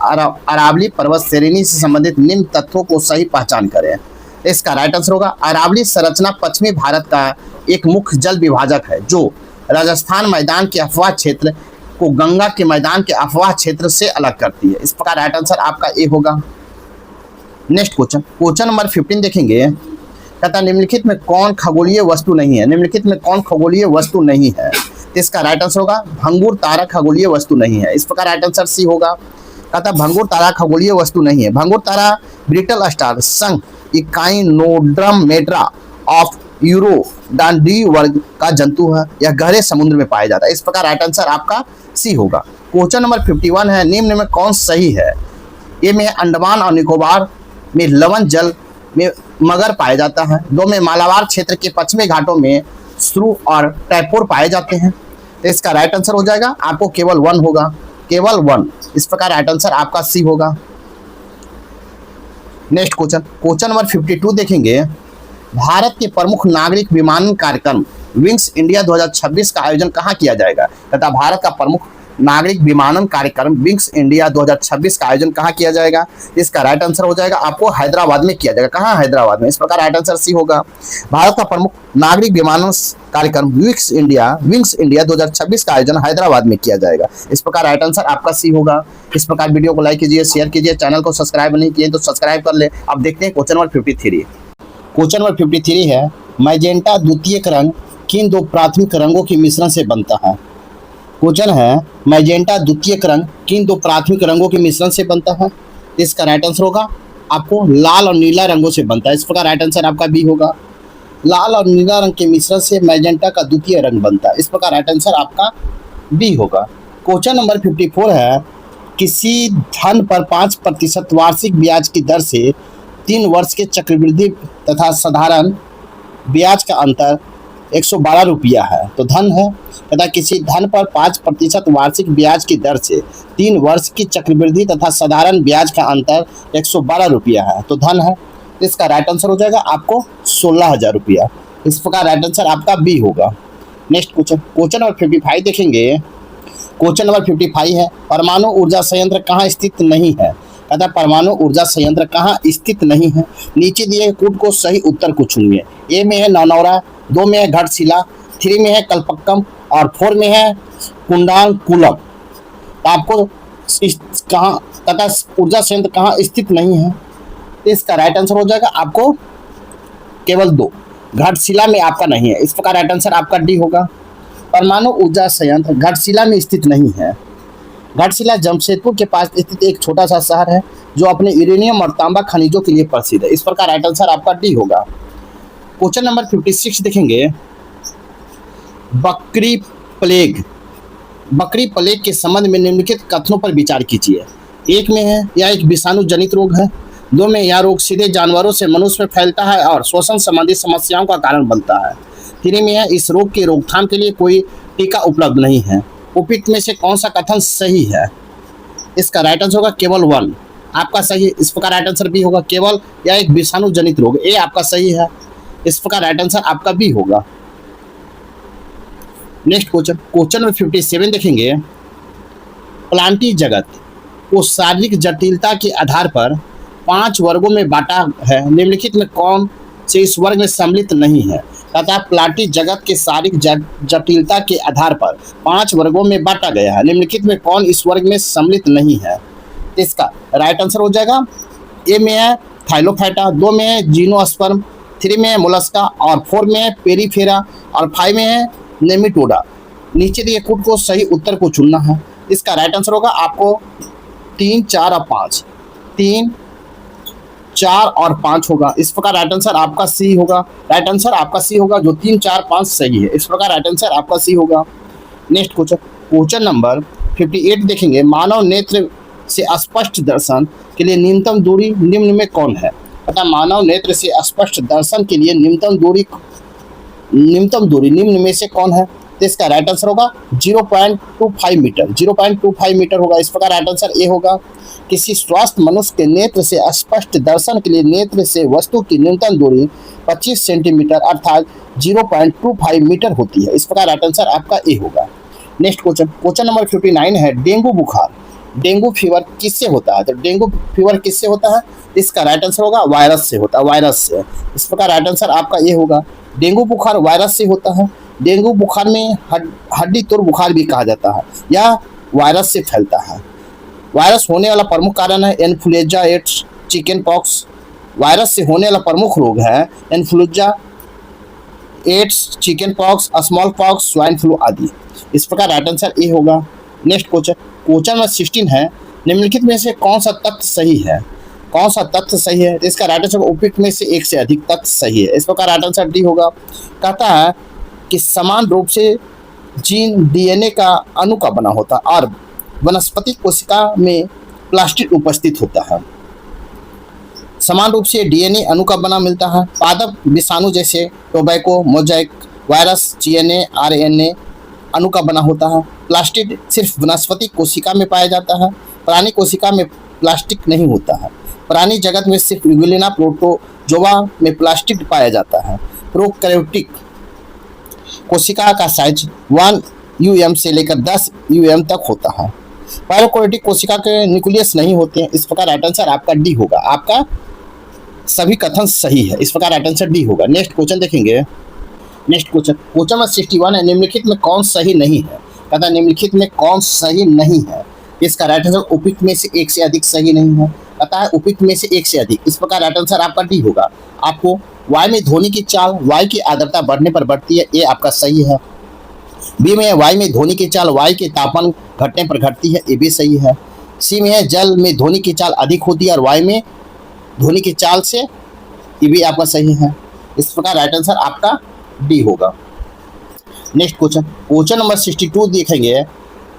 अरावली पर्वत श्रेणी से संबंधित निम्न तथ्यों को सही पहचान करें। इसका राइट आंसर होगा अरावली संरचना पश्चिमी भारत का एक मुख्य जल विभाजक है, जो राजस्थान मैदान के अफवाह क्षेत्र को गंगा के मैदान के अफवाह क्षेत्र से अलग करती है। इस प्रकार राइट आंसर आपका ए होगा। नेक्स्ट क्वेश्चन, क्वेश्चन नंबर 15 देखेंगे। कहता निम्नलिखित में कौन खगोलीय वस्तु नहीं है? निम्नलिखित में कौन खगोलीय वस्तु नहीं है? इसका राइट आंसर होगा भंगुर तारा खगोलीय वस्तु नहीं है। इस प्रकार राइट आंसर सी होगा। कहता भंगुर तारा खगोलीय वस्तु नहीं है। भंगुर तारा ब्रिटल स्टार संघ इकाइनोड्रमेट्रा ऑफ यूरोडांडी वर्ग का जंतु है। यह गहरे समुद्र में पाया जाता है। इस प्रकार राइट आंसर आपका सी होगा। क्वेश्चन नंबर 51 है, निम्न में कौन सही है? ए में अंडमान और निकोबार में लवण जल में मगर पाया जाता है। 2 में मालाबार क्षेत्र के पश्चिमी घाटों में श्रू और टैपोर पाए जाते हैं। तो इसका राइट आंसर हो जाएगा आपको केवल 1 होगा, केवल 1। इस प्रकार राइट आंसर आपका सी होगा। नेक्स्ट क्वेश्चन, क्वेश्चन नंबर 52 देखेंगे। भारत के प्रमुख नागरिक विमानन कार्यक्रम विंग्स इंडिया 2026 का आयोजन कहाँ किया जाएगा? तथा भारत का प्रमुख नागरिक विमानन कार्यक्रम विंग्स इंडिया 2026 का आयोजन कहाँ किया जाएगा? इसका राइट आंसर हो जाएगा आपको हैदराबाद में किया जाएगा। कहाँ? हैदराबाद में। इस प्रकार राइट आंसर सी होगा। भारत का प्रमुख नागरिक विमानन कार्यक्रम विंग्स इंडिया 2026 का आयोजन हैदराबाद में किया जाएगा। इस प्रकार राइट आंसर आपका सी होगा। इस प्रकार वीडियो को लाइक कीजिए, शेयर कीजिए, चैनल को सब्सक्राइब नहीं किए तो सब्सक्राइब कर ले। अब देखते हैं क्वेश्चन नंबर 53। क्वेश्चन नंबर 53 है, मैजेंटा द्वितीयक रंग किन 2 प्राथमिक रंगों के मिश्रण से बनता है? क्वेश्चन है, मैजेंटा द्वितीयक रंग किन 2 प्राथमिक रंगों के मिश्रण से बनता है? इसका राइट आंसर होगा आपको लाल और नीला रंगों से बनता है। इस प्रकार राइट आंसर आपका बी होगा। लाल और नीला रंग के मिश्रण से मैजेंटा का द्वितीय रंग बनता है। इस प्रकार राइट आंसर आपका बी होगा। क्वेश्चन नंबर 54 है, किसी धन पर 5% वार्षिक ब्याज की दर से 3 वर्ष के चक्रवृद्धि तथा साधारण ब्याज का अंतर 112 रुपया है। तो धन है। तथा किसी धन पर 5% वार्षिक ब्याज की दर से 3 वर्ष की चक्रवृद्धि तथा साधारण ब्याज का अंतर 112 रुपया है। तो धन है। इसका राइट आंसर हो जाएगा आपको 16,000 रुपया। इस प्रकार राइट आंसर आपका बी होगा। नेक्स्ट क्वेश्चन, क्वेश्चन नंबर 55 देखेंगे। क्वेश्चन नंबर 55 है, परमाणु ऊर्जा संयंत्र कहाँ स्थित नहीं है? अतः परमाणु ऊर्जा संयंत्र कहाँ स्थित नहीं है? नीचे दिए कूट को सही उत्तर को चुनिए। ए में है नौनौरा, 2 में है घटशिला, 3 में है कल्पक्कम और 4 में है कुंडांकुलम। तो आपको कहाँ तथा ऊर्जा संयंत्र कहाँ स्थित नहीं है? इसका राइट आंसर हो जाएगा आपको केवल 2, घटशिला में आपका नहीं है। इस प्रकार राइट आंसर आपका डी होगा। परमाणु ऊर्जा संयंत्र घटशिला में स्थित नहीं है। घटशिला जमशेदपुर के पास स्थित एक छोटा सा शहर है जो अपने यूरेनियम और तांबा खनिजों के लिए प्रसिद्ध है। इस प्रकार राइट आंसर आपका डी होगा। क्वेश्चन नंबर 56 देखेंगे। बकरी प्लेग के संबंध में निम्नलिखित कथनों पर विचार कीजिए। 1 में है यह एक विषाणु जनित रोग है। 2 में यह रोग सीधे जानवरों से मनुष्य में फैलता है और श्वसन संबंधी समस्याओं का कारण बनता है। 3 में है इस रोग की रोकथाम के लिए कोई टीका उपलब्ध नहीं है। उपयुक्त में से कौन सा कथन सही है? इसका राइट आंसर होगा केवल 1 आपका सही है। इस प्रकार राइट आंसर बी होगा। केवल यह एक विषाणु जनित रोग, ए आपका सही है। इस प्रकार राइट आंसर आपका बी होगा। नेक्स्ट क्वेश्चन, क्वेश्चन नंबर 57 देखेंगे। प्लांटी जगत को शारीरिक जटिलता के आधार पर 5 वर्गों में बांटा है। निम्नलिखित में कौन से इस वर्ग में सम्मिलित नहीं है? तथा प्लांटी जगत के शारीरिक जटिलता के आधार पर 5 वर्गों में बांटा गया है। निम्नलिखित में कौन इस वर्ग में सम्मिलित नहीं है? इसका राइट आंसर हो जाएगा ए में है थाइलोफाइटा, 2 में है जीनोस्पर्म, 3 में है मोलस्का और 4 में है पेरीफेरा और 5 में है नेमिटोडा। नीचे दिए कोड को सही उत्तर को चुनना है। इसका राइट आंसर होगा आपको 3, 4 और 5, 3, 4 और 5 होगा। इस प्रकार राइट आंसर आपका सी होगा। राइट आंसर आपका सी होगा, जो 3, 4, 5 सही है। इस प्रकार राइट आंसर आपका सी होगा। नेक्स्ट क्वेश्चन, क्वेश्चन नंबर 58 देखेंगे। मानव नेत्र से स्पष्ट दर्शन के लिए न्यूनतम दूरी निम्न में कौन है? अतः मानव नेत्र से स्पष्ट दर्शन के लिए न्यूनतम दूरी निम्न में से कौन है? तो इसका राइट आंसर होगा 0.25 मीटर। 0.25 मीटर होगा। इस प्रकार राइट आंसर ए होगा। किसी स्वस्थ मनुष्य के नेत्र से स्पष्ट दर्शन के लिए नेत्र से वस्तु की न्यूनतम दूरी 25 सेंटीमीटर अर्थात 0.25 मीटर होती है। इस प्रकार राइट आंसर आपका ए होगा। नेक्स्ट क्वेश्चन, क्वेश्चन नंबर 59 है। डेंगू बुखार, डेंगू फीवर किससे होता है? तो डेंगू फीवर किससे होता है? इसका राइट आंसर होगा वायरस से होता है, वायरस से। इस प्रकार राइट आंसर आपका ये होगा। डेंगू बुखार वायरस से होता है। डेंगू बुखार में हड्डी तोड़ बुखार भी कहा जाता है। यह वायरस से फैलता है। वायरस होने वाला प्रमुख कारण है influenza, AIDS, chickenpox. Virus से होने वाला प्रमुख रोग है influenza, AIDS, chickenpox, smallpox, swine flu आदि। इस प्रकार राइट आंसर ए होगा। नेक्स्ट क्वेश्चन, क्वेश्चन नंबर 16 है। निम्नलिखित में से कौन सा तथ्य सही है? कौन सा तथ्य सही है? तो इसका राइट आंसर उपयुक्त में से एक से अधिक तथ्य सही है। इस प्रकार राइट आंसर डी होगा। कहता है कि समान रूप से जीन डीएनए का अणु का बना होता है और वनस्पति कोशिका में प्लास्टिड उपस्थित होता है। समान रूप से डीएनए अणु का बना मिलता है। पादप विषाणु जैसे tobacco, Mosaic, virus GNA, RNA अणु का बना होता है। प्लास्टिड सिर्फ वनस्पति कोशिका में पाया जाता है। प्राणी कोशिका में प्लास्टिक नहीं होता है। प्राणी जगत में सिर्फ यूग्लिना प्रोटोजोआ में प्लास्टिड पाया जाता है। प्रोकैरियोटिक कोशिका का साइज 1 यूएम से लेकर 10 यूएम तक होता है। पैरोकैरियोटिक कोशिका के न्यूक्लियस नहीं होते हैं। इस प्रकार राइट आंसर आपका डी होगा। आपका सभी कथन सही है। इस प्रकार राइट आंसर डी होगा। नेक्स्ट क्वेश्चन देखेंगे। नेक्स्ट क्वेश्चन, क्वेश्चन नंबर 61 है। निम्नलिखित में कौन सही नहीं है? कहता निम्नलिखित में कौन सही नहीं है? इसका राइट आंसर उपयुक्त में से एक से अधिक सही नहीं है। कहता है उपयुक्त में से एक से अधिक। इस प्रकार राइट आंसर आपका डी होगा। आपको वायु में ध्वनि की चाल वायु की आर्द्रता बढ़ने पर बढ़ती है, ये आपका सही है। बी में है वायु में ध्वनि की चाल वायु के तापमान घटने पर घटती है, ये भी सही है। सी में है जल में ध्वनि की चाल अधिक होती है और वायु में ध्वनि की चाल से, ये भी आपका सही है। इस प्रकार राइट आंसर आपका डी होगा। नेक्स्ट क्वेश्चन, क्वेश्चन नंबर 62 देखेंगे।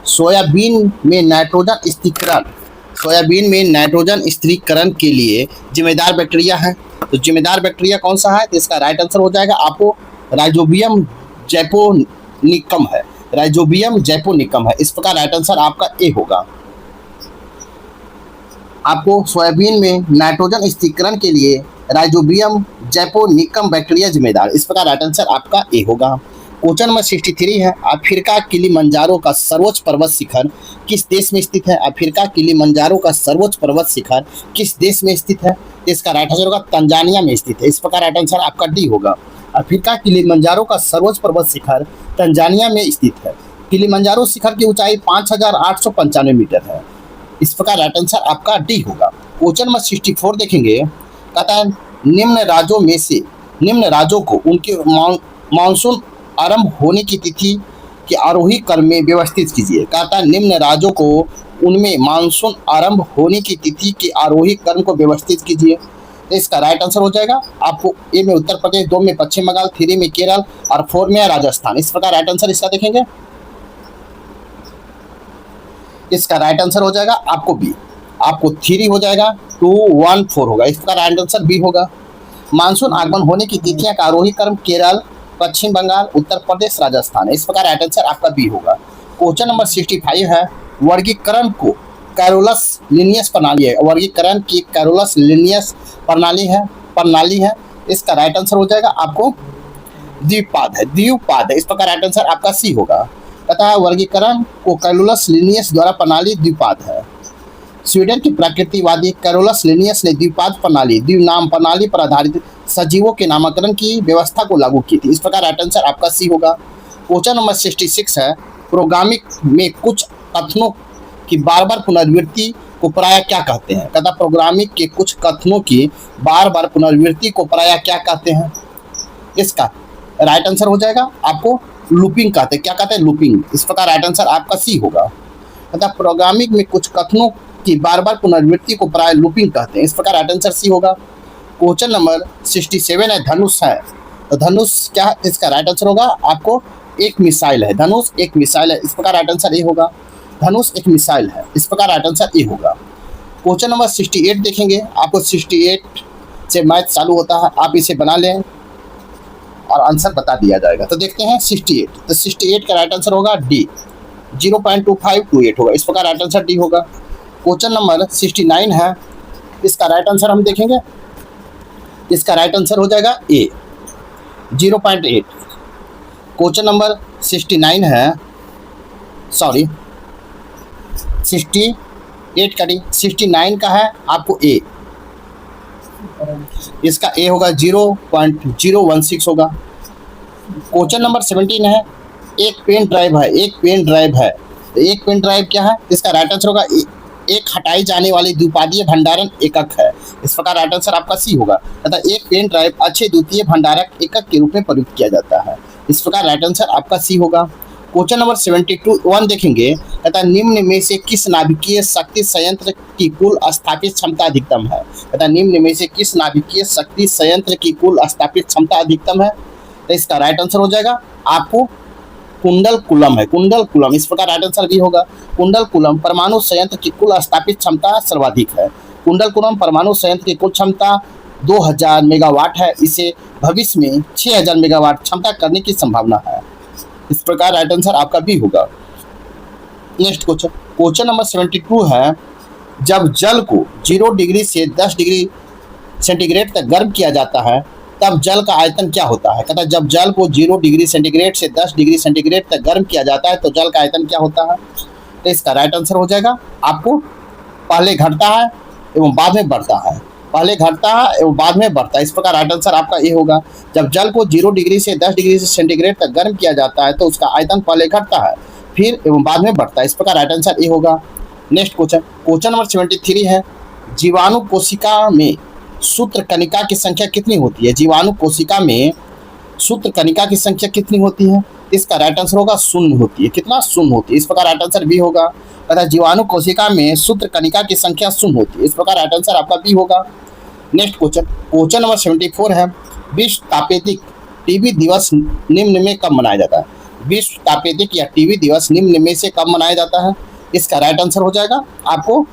सोयाबीन में नाइट्रोजन स्थिरीकरण, सोयाबीन में नाइट्रोजन स्थिरीकरण के लिए जिम्मेदार बैक्टीरिया है। तो जिम्मेदार बैक्टीरिया कौन सा है? तो इसका राइट आंसर हो जाएगा आपको राइजोबियम जैपोनिकम है। राइजोबियम जैपोनिकम है। इस प्रकार राइट आंसर आपका ए होगा। आपको सोयाबीन में नाइट्रोजन स्थिरीकरण के लिए राइजोबियम जैपोनिकम बैक्टीरिया जिम्मेदार। इस प्रकार राइट आंसर आपका ए होगा। क्वेश्चन नंबर 63 है। अफ्रीका किलिमंजारो का सर्वोच्च पर्वत शिखर किस देश में स्थित है? अफ्रीका किलिमंजारो का सर्वोच्च पर्वत शिखर किस देश में स्थित है? इसका राइट आंसर होगा तंजानिया में स्थित है। इस प्रकार राइट आंसर आपका डी होगा। अफ्रीका किलिमंजारो का सर्वोच्च पर्वत शिखर तंजानिया में स्थित है। किलिमंजारो शिखर की ऊंचाई 5895 मीटर है। इस प्रकार राइट आंसर आपका डी होगा। क्वेश्चन नंबर 64 देखेंगे। कहता है निम्न राज्यों को उनके मानसून आरंभ होने की तिथि के आरोही क्रम में व्यवस्थित कीजिए। कहता है निम्न राज्यों को उनमें मानसून आरंभ होने की तिथि के आरोही क्रम को व्यवस्थित कीजिए। इसका राइट आंसर हो जाएगा आपको ए में उत्तर प्रदेश, 2 में पश्चिम बंगाल, 3 में केरल और 4 में राजस्थान। इस प्रकार राइट आंसर इसका देखेंगे। इसका राइट आंसर हो जाएगा आपको बी। आपको 3 हो जाएगा, 2, 1, 4 होगा। इस प्रकार राइट आंसर बी होगा। मानसून आगमन होने की तिथियां का आरोही क्रम केरल, पश्चिम बंगाल, उत्तर प्रदेश, राजस्थान। इस प्रकार राइट आंसर आपका बी होगा। क्वेश्चन नंबर 65 है। वर्गीकरण को कैरोलस लिनियस प्रणाली है। वर्गीकरण की कैरोलस लिनियस प्रणाली है। इसका राइट आंसर हो जाएगा आपको द्विपाद है। इस प्रकार राइट आंसर आपका सी होगा। तथा वर्गीकरण को कैरोलस लिनियस द्वारा प्रणाली द्विपाद है। स्वीडन के प्रकृतिवादी कैरोलस लिनियस ने द्विपाद प्रणाली, द्विनाम प्रणाली पर आधारित सजीवों के नामकरण की व्यवस्था को लागू की थी। इस प्रकार राइट आंसर आपका सी होगा। क्वेश्चन नंबर 66 है। प्रोग्रामिंग में कुछ कथनों की बार बार पुनरावृत्ति को प्रायः क्या कहते हैं? कहता प्रोग्रामिंग के कुछ कथनों की बार बार पुनरावृत्ति को प्रायः क्या कहते हैं? इसका राइट आंसर हो जाएगा आपको लूपिंग कहते हैं। क्या कहते हैं? लूपिंग। इस प्रकार राइट आंसर आपका सी होगा। कहता प्रोग्रामिंग में कुछ कथनों की बार बार पुनरावृत्ति को प्रायः लूपिंग कहते हैं। इस प्रकार राइट आंसर सी होगा। क्वेश्चन नंबर 67 है, धनुष है, तो धनुष क्या? इसका राइट आंसर होगा आपको एक मिसाइल है। धनुष एक मिसाइल है, इस प्रकार राइट आंसर ए होगा। धनुष एक मिसाइल है, इस प्रकार राइट आंसर ए होगा। क्वेश्चन नंबर 68 देखेंगे, आपको 68 से मैथ चालू होता है, आप इसे बना लें और आंसर बता दिया जाएगा। तो देखते हैं 68, तो 68 का राइट आंसर होगा डी, 0.2528 होगा, इस प्रकार राइट आंसर डी होगा। क्वेश्चन नंबर 69 है, इसका राइट आंसर हम देखेंगे, इसका राइट आंसर हो जाएगा ए, 0.8। क्वेश्चन नंबर 69 है, सॉरी 68 का डी, 69 का है आपको ए, इसका ए होगा 0.016 होगा। क्वेश्चन नंबर 17 है, एक पेन ड्राइव है, एक पेन ड्राइव है, तो एक पेन ड्राइव क्या है? इसका राइट आंसर होगा एक हटाई जाने वाली द्विपादीय भंडारण एकक है, इस प्रकार राइट आंसर आपका सी होगा। तथा एक पेन ड्राइव अच्छे द्वितीय भंडारक एकक के रूप में प्रयुक्त किया जाता है, इस प्रकार राइट आंसर आपका सी होगा। क्वेश्चन नंबर 71 देखेंगे, तथा निम्न में से किस नाभिकीय शक्ति संयंत्र की कुल स्थापित क्षमता अधिकतम है? तथा निम्न में से किस नाभिकीय शक्ति संयंत्र की कुल स्थापित क्षमता अधिकतम है? तो इसका राइट आंसर हो जाएगा आपको कुंडलकुलम है, कुंडलकुलम, इस प्रकार राइट आंसर भी होगा। कुंडलकुलम परमाणु संयंत्र की कुल स्थापित क्षमता सर्वाधिक है। कुंडलकुलम परमाणु संयंत्र की कुल क्षमता 2000 मेगावाट है, इसे भविष्य में 6000 मेगावाट क्षमता करने की संभावना है, इस प्रकार राइट आंसर आपका बी होगा। नेक्स्ट क्वेश्चन, क्वेश्चन नंबर 72 है, जब जल को 0 डिग्री से 10 डिग्री सेंटीग्रेड तक गर्म किया जाता है तब जल का आयतन क्या होता है? कहता है जब जल को 0 डिग्री सेंटीग्रेड से 10 डिग्री सेंटीग्रेड तक गर्म किया जाता है तो जल का आयतन क्या होता है? तो इसका राइट आंसर हो जाएगा आपको पहले घटता है एवं बाद में बढ़ता है, पहले घटता है एवं बाद में बढ़ता है, इस प्रकार राइट आंसर आपका ए होगा। जब जल को 0 डिग्री से 10 डिग्री सेंटीग्रेड तक गर्म किया जाता है तो उसका आयतन पहले घटता है फिर एवं बाद में बढ़ता है, इस प्रकार राइट आंसर ए होगा। नेक्स्ट क्वेश्चन, क्वेश्चन नंबर 73 है, जीवाणु कोशिका में सूत्र कणिका की संख्या कितनी होती है? जीवाणु कोशिका में सूत्र कणिका की संख्या कितनी होती है? इसका राइट आंसर होगा शून्य होती है। कितना? शून्य होती है, इस प्रकार राइट आंसर बी होगा। तथा जीवाणु कोशिका में सूत्र कणिका की संख्या शून्य होती है, इस प्रकार राइट आंसर आपका बी होगा। नेक्स्ट क्वेश्चन, क्वेश्चन नंबर 74 है, विश्व तापेतिक टीबी दिवस निम्न में कब मनाया जाता है? विश्व तापेतिक या टीबी दिवस निम्न में से कब मनाया जाता है? इसका राइट आंसर हो जाएगा आपको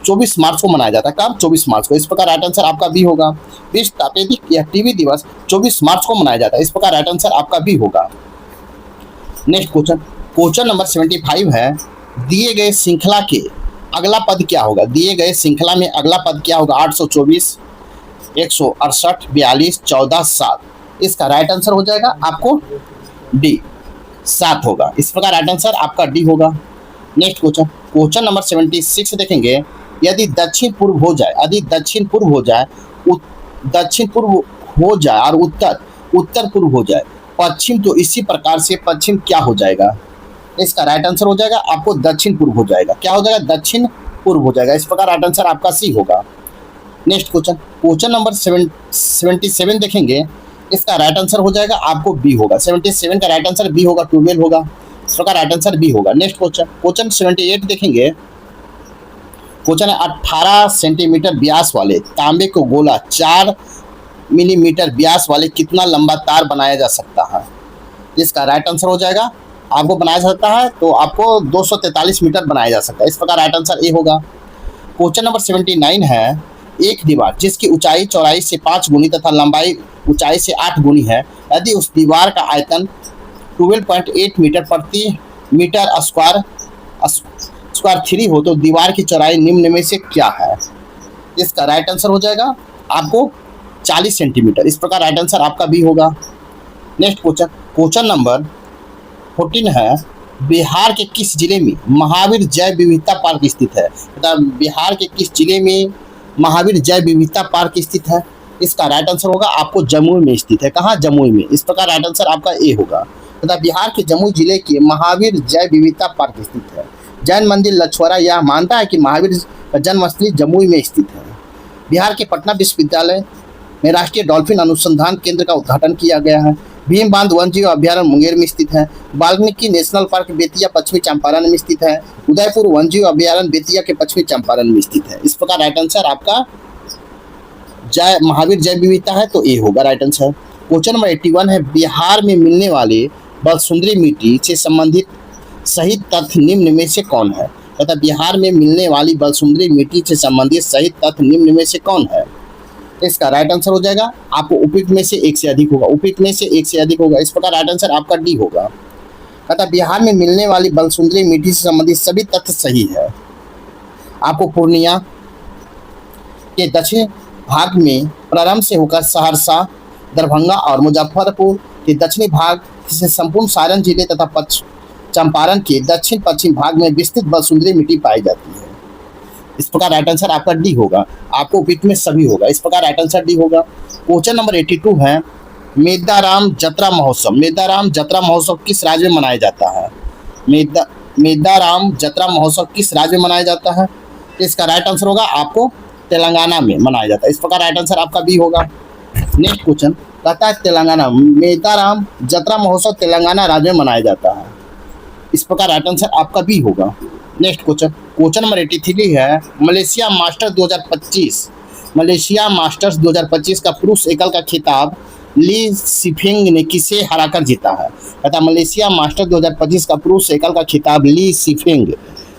24 मार्च को मनाया जाता है। कब? 24 मार्च को, इस प्रकार राइट आंसर आपका बी होगा। विश्व तापेतिक या टीबी दिवस 24 मार्च को मनाया जाता है, इस प्रकार राइट आंसर आपका बी होगा। नेक्स्ट क्वेश्चन, क्वेश्चन नंबर 75 है, दिए गए श्रृंखला के अगला पद क्या होगा? दिए गए श्रृंखला में अगला पद क्या होगा? 824, 168, 42, 14, 7, इसका राइट आंसर हो जाएगा आपको डी, 7 होगा, इस प्रकार राइट आंसर आपका डी होगा। नेक्स्ट क्वेश्चन, क्वेश्चन नंबर 76 देखेंगे, यदि दक्षिण पूर्व हो जाए, यदि दक्षिण पूर्व हो जाए, दक्षिण पूर्व हो जाए और उत्तर पूर्व हो जाए, पश्चिम तो इसी प्रकार से पश्चिम क्या हो जाएगा? इसका राइट आंसर हो जाएगा आपको दक्षिण पूर्व हो जाएगा। क्या हो जाएगा? दक्षिण पूर्व हो जाएगा, इस प्रकार राइट आंसर आपका सी होगा। नेक्स्ट क्वेश्चन, क्वेश्चन नंबर 77 देखेंगे, इसका राइट आंसर हो जाएगा आपको बी होगा। 77 का राइट आंसर बी होगा, 12 होगा, इस प्रकार राइट आंसर बी होगा। नेक्स्ट क्वेश्चन, क्वेश्चन 78 देखेंगे, क्वेश्चन है 18 सेंटीमीटर व्यास वाले तांबे को गोला 4 मिलीमीटर व्यास वाले कितना लंबा तार बनाया जा सकता है? इसका राइट आंसर हो जाएगा आपको बनाया जा सकता है तो आपको 243 मीटर बनाया जा सकता है, इस प्रकार राइट आंसर ए होगा। क्वेश्चन नंबर 79 है, एक दीवार जिसकी ऊंचाई चौड़ाई से 5 गुनी तथा लंबाई ऊंचाई से 8 गुनी है, यदि उस दीवार का आयतन 12.8 मीटर प्रति मीटर स्क्वायर 3 हो तो दीवार की चौड़ाई निम्न में से क्या है? इसका राइट आंसर हो जाएगा आपको 40 सेंटीमीटर, इस प्रकार राइट आंसर आपका बी होगा। नेक्स्ट क्वेश्चन, क्वेश्चन नंबर 14 है, बिहार के किस जिले में महावीर जैव विविधता पार्क स्थित है? तथा बिहार के किस जिले में महावीर जैव विविधता पार्क स्थित है? इसका राइट आंसर होगा आपको जमुई में स्थित है। कहाँ? जमुई में, इस प्रकार राइट आंसर आपका ए होगा। तथा बिहार के जमुई जिले के महावीर जैव विविधता पार्क स्थित है। जैन मंदिर लछवाड़ा यह मानता है कि महावीर का जन्मस्थली जमुई में स्थित है। बिहार के पटना विश्वविद्यालय में राष्ट्रीय डॉल्फिन अनुसंधान केंद्र का उद्घाटन किया गया है। भीम बांध वन्यजीव अभ्यारण्य मुंगेर में स्थित है। वाल्मीकि नेशनल पार्क बेतिया पश्चिमी चंपारण में स्थित है। उदयपुर वन्यजीव अभ्यारण्य बेतिया के पश्चिमी चंपारण में स्थित है। इस प्रकार राइट आंसर आपका जय महावीर जैव विविधता है, तो ए होगा राइट आंसर। क्वेश्चन नंबर 81 है, बिहार में मिलने वाले बलसुंदरी मिट्टी से संबंधित सही तथ्य निम्न में से कौन है? तथा बिहार में मिलने वाली बलसुंदरी मिट्टी से संबंधित सही तथ्य निम्न में से कौन है? इसका राइट आंसर हो जाएगा आपको उपयुक्त में से एक से अधिक होगा, उपयुक्त में से एक से अधिक होगा। इस प्रकार राइट आंसर आपका डी होगा। तथा बिहार में मिलने वाली बलसुंदरी मिट्टी से संबंधित सभी तथ्य सही है। आपको पूर्णिया के दक्षिण भाग में प्रारंभ से होकर सहरसा, दरभंगा और मुजफ्फरपुर के दक्षिणी भाग से संपूर्ण सारण जिले तथा चंपारण के दक्षिण पश्चिम भाग में विस्तृत बलसुंदरी मिट्टी पाई जाती है। इस प्रकार राइट आंसर आपका डी होगा। आपको उपयुक्त में सभी होगा। इस प्रकार राइट आंसर डी होगा। क्वेश्चन नंबर 82 है, मेदाराम जत्रा महोत्सव। मेदाराम जत्रा महोत्सव किस राज्य में मनाया जाता है? मेदाराम जत्रा महोत्सव किस राज्य में मनाया जाता है? इसका राइट आंसर होगा आपको तेलंगाना में मनाया जाता है। इस प्रकार राइट आंसर आपका बी होगा। नेक्स्ट क्वेश्चन कहता है तेलंगाना, मेदाराम जत्रा महोत्सव तेलंगाना राज्य में मनाया जाता है। इस प्रकार राइट आंसर आपका बी होगा। नेक्स्ट क्वेश्चन नंबर 83 है, मलेशिया मास्टर्स 2025। मलेशिया मास्टर्स 2025 का पुरुष एकल का खिताब ली सिफेंग ने किसे हराकर जीता है? तथा मलेशिया मास्टर्स 2025 का पुरुष एकल का खिताब ली सिफेंग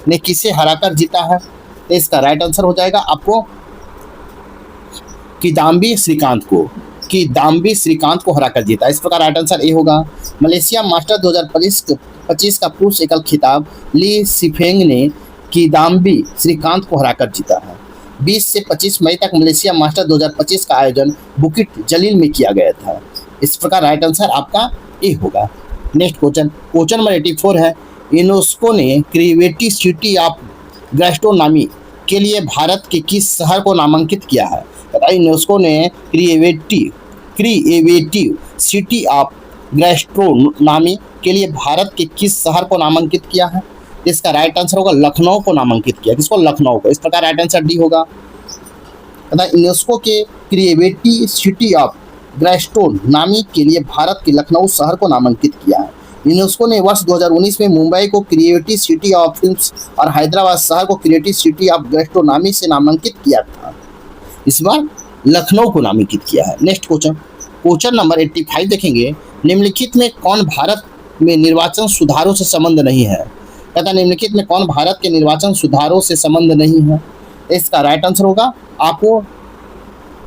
ने किसे हराकर जीता है? इसका राइट आंसर हो जाएगा आपको किदाम्बी श्रीकांत को हराकर जीता। इस प्रकार राइट आंसर ए होगा। मलेशिया मास्टर 2025 का पुरुष एकल खिताब ली सिफेंग ने किदाम्बी श्रीकांत को हराकर जीता है। 20 से 25 मई तक मलेशिया मास्टर 2025 का आयोजन बुकिट जलील में किया गया था। इस प्रकार राइट आंसर आपका ए होगा। नेक्स्ट क्वेश्चन नंबर 84 है, यूनेस्को ने क्रिएटिव सिटी ऑफ गैस्ट्रोनॉमी के लिए भारत के किस शहर को नामांकित किया है? यूनेस्को ने क्रिएटिव सिटी ऑफ गैस्ट्रोनॉमी के लिए भारत के किस शहर को नामांकित किया है? इसका राइट आंसर होगा लखनऊ को नामांकित किया। किसको? लखनऊ को। इस प्रकार राइट आंसर डी होगा। तथा यूनेस्को के क्रिएटिव सिटी ऑफ गैस्ट्रोनॉमी के लिए भारत के लखनऊ शहर को नामांकित किया है। यूनेस्को ने वर्ष 2019 में मुंबई को क्रिएटिव सिटी ऑफ फिल्म्स और हैदराबाद शहर को क्रिएटिव सिटी ऑफ गैस्ट्रोनॉमी से नामांकित किया था। इस बार लखनऊ को नामांकित किया है। नेक्स्ट क्वेश्चन नंबर 85 देखेंगे, निम्नलिखित में कौन भारत में निर्वाचन सुधारों से संबंध नहीं है? तथा निम्नलिखित में कौन भारत के निर्वाचन सुधारों से संबंध नहीं है? इसका राइट आंसर होगा आपको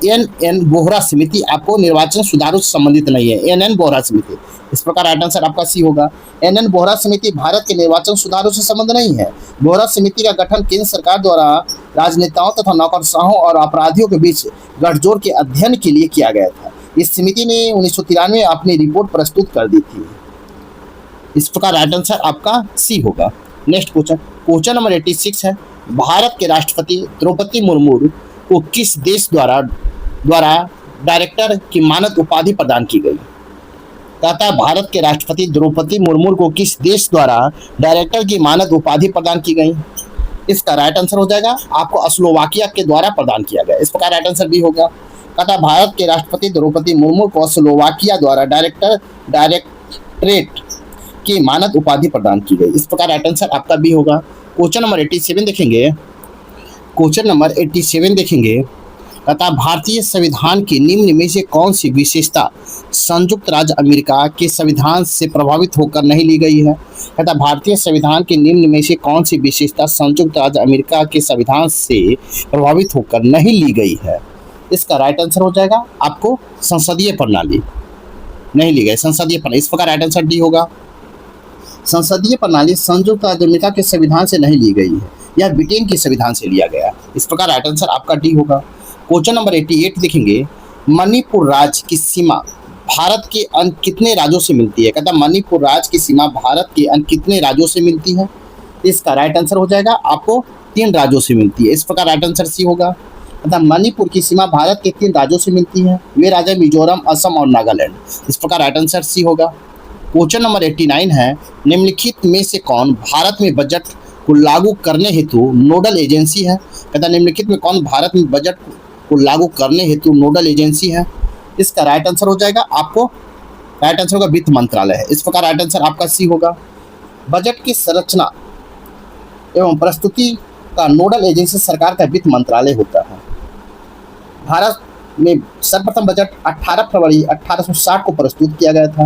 एन बोहरा समिति आपको निर्वाचन सुधारों से संबंधित नहीं है। एन बोहरा समिति। इस प्रकार राइट आंसर आपका सी होगा। एन बोहरा समिति भारत के निर्वाचन सुधारों से संबंध नहीं है। बोहरा समिति का गठन केंद्र सरकार द्वारा राजनेताओं तथा नौकरशाहों और अपराधियों के बीच गठजोड़ के अध्ययन के लिए किया गया था। इस समिति ने 1993 में अपनी रिपोर्ट प्रस्तुत कर दी थी। इस प्रकार राइट आंसर आपका सी होगा। नेक्स्ट क्वेश्चन नंबर 86 है, भारत के राष्ट्रपति द्रौपदी मुर्मू को किस देश द्वारा डायरेक्टर की मानद उपाधि प्रदान की गई? तथा भारत के राष्ट्रपति द्रौपदी मुर्मू को किस देश द्वारा डायरेक्टर की मानद उपाधि प्रदान की गई? इसका राइट आंसर हो जाएगा आपको स्लोवाकिया के द्वारा प्रदान किया गया। इस प्रकार राइट आंसर भी होगा। तथा भारत के राष्ट्रपति द्रौपदी मुर्मू को स्लोवाकिया द्वारा डायरेक्टरेट की मानद उपाधि प्रदान की गई। इस प्रकार राइट आंसर आपका भी होगा। क्वेश्चन नंबर 87 देखेंगे तथा भारतीय संविधान की निम्न में से कौन सी विशेषता संयुक्त राज्य अमेरिका के संविधान से प्रभावित होकर नहीं ली गई है? तथा भारतीय संविधान के निम्न में से कौन सी विशेषता संयुक्त राज्य अमेरिका के संविधान से प्रभावित होकर नहीं ली गई है? इसका राइट आंसर हो जाएगा आपको संसदीय प्रणाली नहीं ली गई। संसदीय प्रणाली। इस प्रकार राइट आंसर डी होगा। संसदीय प्रणाली संयुक्त राज्य अमेरिका के संविधान से नहीं ली गई है, यह ब्रिटेन के संविधान से लिया गया। इस प्रकार राइट आंसर आपका डी होगा। क्वेश्चन नंबर 88 देखेंगे, मणिपुर राज्य की सीमा भारत के अन्य कितने राज्यों से मिलती है? कहता मणिपुर राज्य की सीमा भारत के अन्य कितने राज्यों से मिलती है? इसका राइट आंसर हो जाएगा आपको 3 राज्यों से मिलती है। इस प्रकार राइट आंसर सी होगा। तथा मणिपुर की सीमा भारत के 3 राज्यों से मिलती है। वे राज्य मिजोरम, असम और नागालैंड। इस प्रकार राइट आंसर सी होगा। क्वेश्चन नंबर 89 है, निम्नलिखित में से कौन भारत में बजट को लागू करने हेतु नोडल एजेंसी है? कहता निम्नलिखित में कौन भारत में बजट को लागू करने हेतु नोडल एजेंसी है? इसका राइट आंसर हो जाएगा आपको, राइट आंसर होगा वित्त मंत्रालय है। इस प्रकार राइट आंसर आपका सी होगा। बजट की संरचना एवं प्रस्तुति का नोडल एजेंसी सरकार का वित्त मंत्रालय होता है। भारत में सर्वप्रथम बजट 18 फरवरी 1860 को प्रस्तुत किया गया था।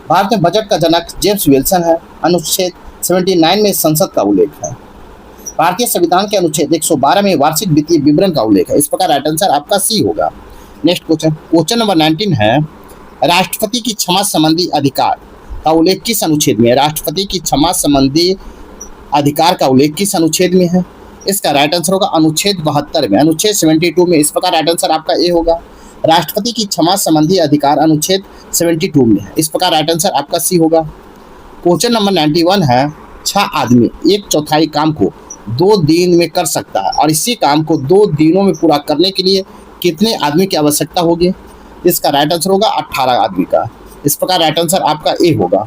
भारत में बजट का जनक जेम्स विल्सन है। अनुच्छेद 79 में संसद का उल्लेख है। भारतीय संविधान के अनुच्छेद 112 में वार्षिक वित्तीय विवरण का उल्लेख है। इस प्रकार राइट आंसर आपका सी होगा। नेक्स्ट क्वेश्चन, क्वेश्चन नंबर 19 है, राष्ट्रपति की क्षमा संबंधी अधिकार का उल्लेख किस अनुच्छेद में है? राष्ट्रपति की क्षमा संबंधी अधिकार का उल्लेख किस अनुच्छेद में है? इसका राइट आंसर होगा अनुच्छेद 72 में, अनुच्छेद 72 में। इस प्रकार राइट आंसर आपका ए होगा। राष्ट्रपति की क्षमा संबंधी अधिकार अनुच्छेद 72 में है। इस प्रकार राइट आंसर आपका सी होगा। क्वेश्चन नंबर 91 है, 6 आदमी 1/4 काम को 2 दिन में कर सकता है और इसी काम को 2 दिनों में पूरा करने के लिए कितने आदमी की आवश्यकता होगी? इसका राइट आंसर होगा 18 आदमी का। इस प्रकार राइट आंसर आपका ए होगा।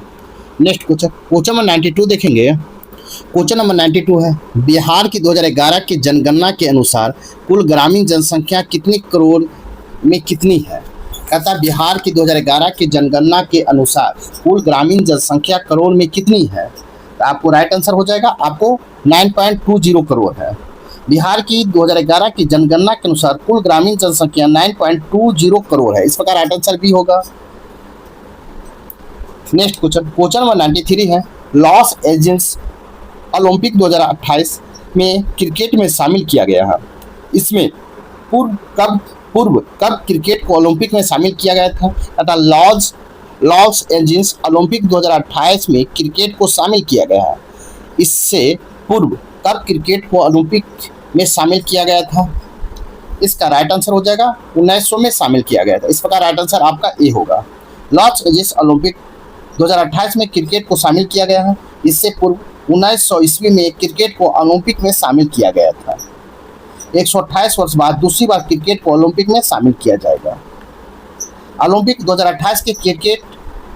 नेक्स्ट क्वेश्चन, क्वेश्चन नंबर 92 देखेंगे। क्वेश्चन नंबर 92 है, बिहार की 2011 की जनगणना के अनुसार कुल ग्रामीण जनसंख्या कितनी करोड़ में कितनी है? कहता है बिहार की 2011 की जनगणना के अनुसार कुल ग्रामीण जनसंख्या करोड़ में कितनी है? तो आपको राइट आंसर हो जाएगा, आपको 9.20 करोड़ है। बिहार की 2011 की जनगणना के अनुसार कुल ग्रामीण जनसंख्या 9.20 करोड़ है। इस प्रकार राइट आंसर भी होगा। नेक्स्ट क्वेश्चन, क्वेश्चन नंबर 93 है, लॉस एंजल्स ओलंपिक 2028 में क्रिकेट में शामिल किया गया है। इसमें पूर्व कब क्रिकेट को ओलंपिक में शामिल किया गया था? तथा लॉस एंजल्स ओलंपिक 2028 में क्रिकेट को शामिल किया गया है। इससे पूर्व कब क्रिकेट को ओलंपिक में शामिल किया गया था? इसका राइट आंसर हो जाएगा 1900 में शामिल किया गया था। इस प्रकार राइट आंसर आपका ए होगा। लॉस एंजल्स ओलंपिक 2028 में क्रिकेट को शामिल किया गया है। इससे पूर्व 1900 ईस्वी में क्रिकेट को ओलंपिक में शामिल किया गया था। 128 वर्ष बाद दूसरी बार क्रिकेट को ओलंपिक में शामिल किया जाएगा। ओलंपिक 2028 के क्रिकेट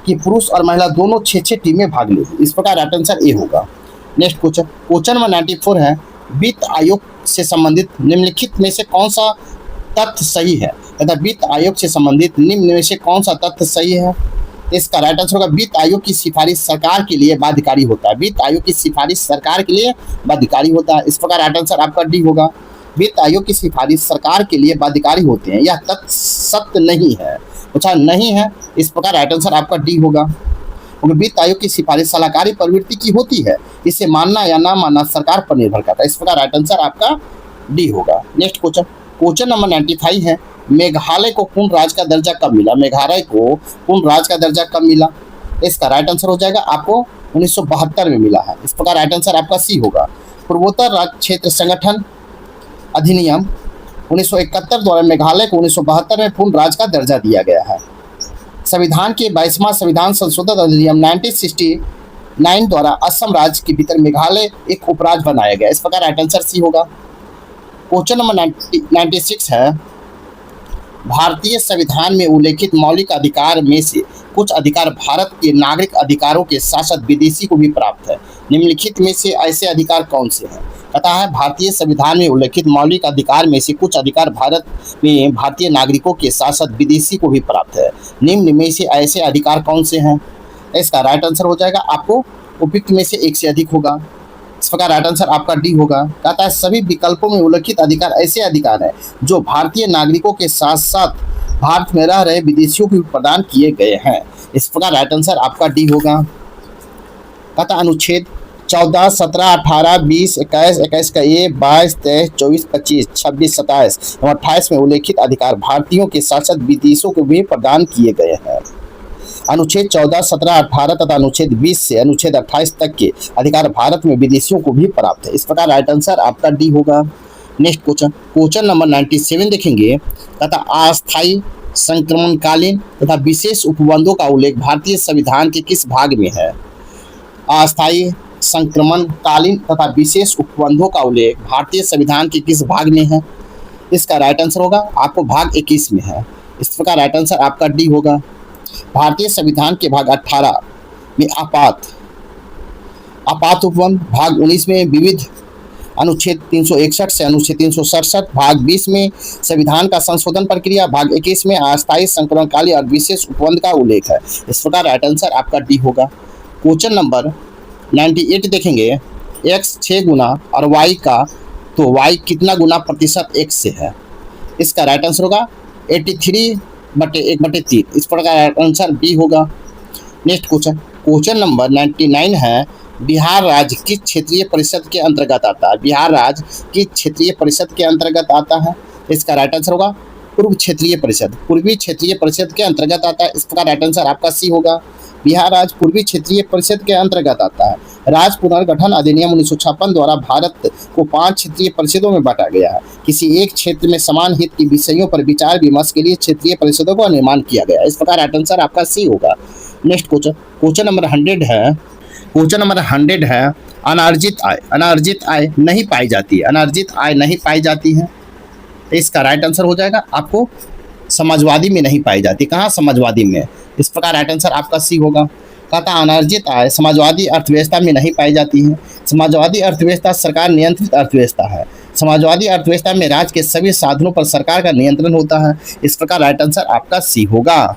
की पुरुष और महिला दोनों 6-6 टीमें भाग लेंगी। इस प्रकार राइट आंसर ए होगा। नेक्स्ट क्वेश्चन, क्वेश्चन नंबर 94 है, वित्त आयोग से संबंधित निम्नलिखित में से कौन सा तथ्य सही है? तथा वित्त आयोग से संबंधित निम्न में से कौन सा तथ्य सही है? इसका राइट आंसर होगा वित्त आयोग की सिफारिश सरकार के लिए बाध्यकारी होता है। वित्त आयोग की सिफारिश सरकार के लिए बाध्यकारी होता है। इस प्रकार राइट आंसर आपका डी होगा। वित्त आयोग की सिफारिश सरकार के लिए बाध्यकारी होते हैं, यह तथ्य सत्य नहीं है। अच्छा नहीं है, इस प्रकार राइट आंसर आपका डी होगा। क्योंकि वित्त आयोग की सिफारिश सलाहकारी प्रवृत्ति की होती है, इसे मानना या ना मानना सरकार पर निर्भर करता है। इस प्रकार राइट आंसर आपका डी होगा। नेक्स्ट क्वेश्चन, क्वेश्चन नंबर 95 है, मेघालय को पूर्ण राज्य का दर्जा कब मिला? मेघालय को पूर्ण राज्य का दर्जा कब मिला? इसका राइट आंसर हो जाएगा आपको 1972 में मिला है। इस प्रकार राइट आंसर आपका सी होगा। पूर्वोत्तर राज्य क्षेत्र संगठन अधिनियम 1971 द्वारा मेघालय को 1972 में पूर्ण राज्य का दर्जा दिया गया है। संविधान के 22वां संविधान संशोधन अधिनियम 1969 द्वारा असम राज्य के भीतर मेघालय एक उपराज्य बनाया गया। इस प्रकार राइट आंसर सी होगा। क्वेश्चन नंबर 96 है, भारतीय संविधान में उल्लेखित मौलिक अधिकार में से कुछ अधिकार भारत के नागरिक अधिकारों के साथ साथ विदेशी को भी प्राप्त है। निम्नलिखित में से ऐसे अधिकार कौन से हैं? पता है भारतीय संविधान में उल्लेखित मौलिक अधिकार में से कुछ अधिकार भारत में भारतीय नागरिकों के साथ साथ विदेशी को भी प्राप्त है। निम्न में से ऐसे अधिकार कौन से हैं? इसका राइट आंसर हो जाएगा आपको उपयुक्त में से एक से अधिक होगा। इस प्रकार राइट आंसर आपका डी होगा। कहता है सभी विकल्पों में उल्लेखित अधिकार ऐसे अधिकार हैं जो भारतीय नागरिकों के साथ साथ भारत में रह रहे विदेशियों को भी प्रदान किए गए हैं। इस प्रकार राइट आंसर आपका डी होगा। कहता अनुच्छेद 14, 17, 18, 20, 21, 21 का ए, 22, 23, 24, 25, 26, 27 और 28 में उल्लेखित अधिकार भारतीयों के साथ साथ विदेशों को भी प्रदान किए गए हैं। अनुच्छेद 14, 17, 18 तथा अनुच्छेद 20 से अनुच्छेद 28 तक के अधिकार भारत में विदेशियों को भी प्राप्त है। इस प्रकार राइट आंसर आपका डी होगा। नेक्स्ट क्वेश्चन, क्वेश्चन नंबर 97 देखेंगे। तथा अस्थायी, संक्रमणकालीन तथा विशेष उपबंधों का उल्लेख भारतीय संविधान के किस भाग में है? अस्थायी, संक्रमणकालीन तथा विशेष उपबंधों का उल्लेख भारतीय संविधान के किस भाग में है? इसका राइट आंसर होगा आपको भाग 21 में है। इस प्रकार राइट आंसर आपका डी होगा। भारतीय संविधान के भाग 18 में आपात उपबंध भाग 19 में विविध अनुच्छेद 361 से अनुच्छेद 367, भाग 20 में संविधान का संशोधन प्रक्रिया, भाग 21 में अस्थायी संक्रमणकाली और विशेष उपबंध का उल्लेख है। इस प्रकार राइट आंसर आपका डी होगा। क्वेश्चन नंबर 98 देखेंगे, x 6 गुना और y का, तो y कितना गुना प्रतिशत x से है? इसका राइट आंसर होगा 83/1/3। इस प्रकार राइट आंसर बी होगा। नेक्स्ट क्वेश्चन नंबर 99 है, बिहार राज्य किस क्षेत्रीय परिषद के अंतर्गत आता है? बिहार राज्य किस क्षेत्रीय परिषद के अंतर्गत आता है? इसका राइट आंसर होगा पूर्व क्षेत्रीय परिषद, पूर्वी क्षेत्रीय परिषद के अंतर्गत आता है। इसका राइट आंसर आपका सी होगा। बिहार राज्य पूर्वी क्षेत्रीय परिषद के अंतर्गत आता है। राज्य पुनर्गठन अधिनियम 1956 द्वारा भारत को 5 क्षेत्रीय परिषदों में बांटा गया है। किसी एक क्षेत्र में समान हित के विषयों पर विचार विमर्श के लिए क्षेत्रीय परिषदों का निर्माण किया गया। इस प्रकार राइट आंसर आपका सी होगा। नेक्स्ट क्वेश्चन नंबर 100 है, क्वेश्चन नंबर 100 है, अनार्जित आय, अनार्जित आय नहीं पाई जाती है, अनार्जित आय नहीं पाई जाती है। इसका राइट आंसर हो जाएगा आपको समाजवादी में नहीं पाई जाती। कहाँ? समाजवादी में। इस प्रकार राइट आंसर आपका सी होगा। कहता अनार्जित आय समाजवादी अर्थव्यवस्था में नहीं पाई जाती है। समाजवादी अर्थव्यवस्था सरकार नियंत्रित अर्थव्यवस्था है। समाजवादी अर्थव्यवस्था में राज्य के सभी साधनों पर सरकार का नियंत्रण होता है। इस प्रकार राइट आंसर आपका सी होगा।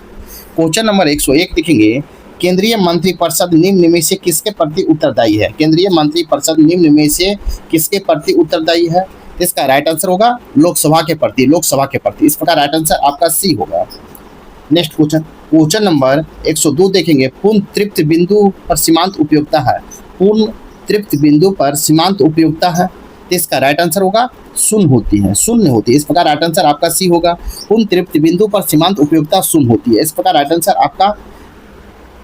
क्वेश्चन नंबर 101 देखेंगे, केंद्रीय मंत्रिपरिषद निम्न में से किसके प्रति उत्तरदायी है? केंद्रीय मंत्रिपरिषद निम्न में से किसके प्रति उत्तरदायी है? इसका राइट आंसर होगा लोकसभा के प्रति, लोकसभा के प्रति। इस प्रकार राइट आंसर आपका सी होगा। नेक्स्ट क्वेश्चन नंबर 102 देखेंगे, पूर्ण तृप्त बिंदु पर सीमांत उपयोगिता है। पूर्ण तृप्त बिंदु पर सीमांत उपयोगिता है, तो इसका राइट आंसर होगा शून्य होती है, शून्य होती है। इस प्रकार राइट आंसर आपका सी होगा। पूर्ण तृप्त बिंदु पर सीमांत उपयोगिता शून्य होती है। इस प्रकार राइट आंसर आपका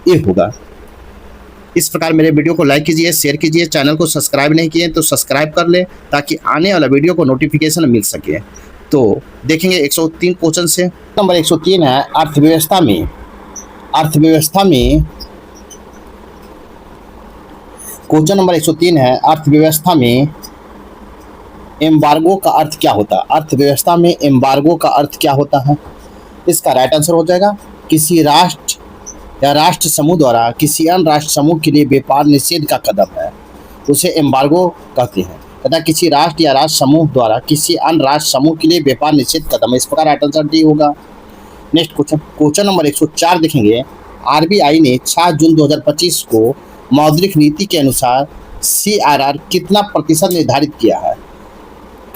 ए होगा। इस प्रकार मेरे वीडियो को लाइक कीजिए, शेयर कीजिए, चैनल को सब्सक्राइब नहीं किए तो सब्सक्राइब कर ले ताकि आने वाला वीडियो को नोटिफिकेशन मिल सके। तो देखेंगे 103 क्वेश्चन से। नंबर 103 है, अर्थव्यवस्था में, अर्थव्यवस्था में, क्वेश्चन नंबर 103 है, अर्थव्यवस्था में एम्बार्गो का अर्थ क्या होता है? अर्थव्यवस्था में एम्बार्गो का अर्थ क्या होता है? इसका राइट आंसर हो जाएगा किसी राष्ट्र या राष्ट्र समूह द्वारा किसी अन्य राष्ट्र समूह के लिए व्यापार निषेध का कदम है, उसे एम्बार्गो कहते हैं। तथा किसी राष्ट्र या राष्ट्र समूह द्वारा किसी अन्य राष्ट्र समूह के लिए व्यापार निषेध कदम है। इस प्रकार राइट आंसर डी होगा। नेक्स्ट क्वेश्चन नंबर 104 देखेंगे, आरबीआई ने 6 जून 2025 को मौद्रिक नीति के अनुसार सीआरआर कितना प्रतिशत निर्धारित किया है?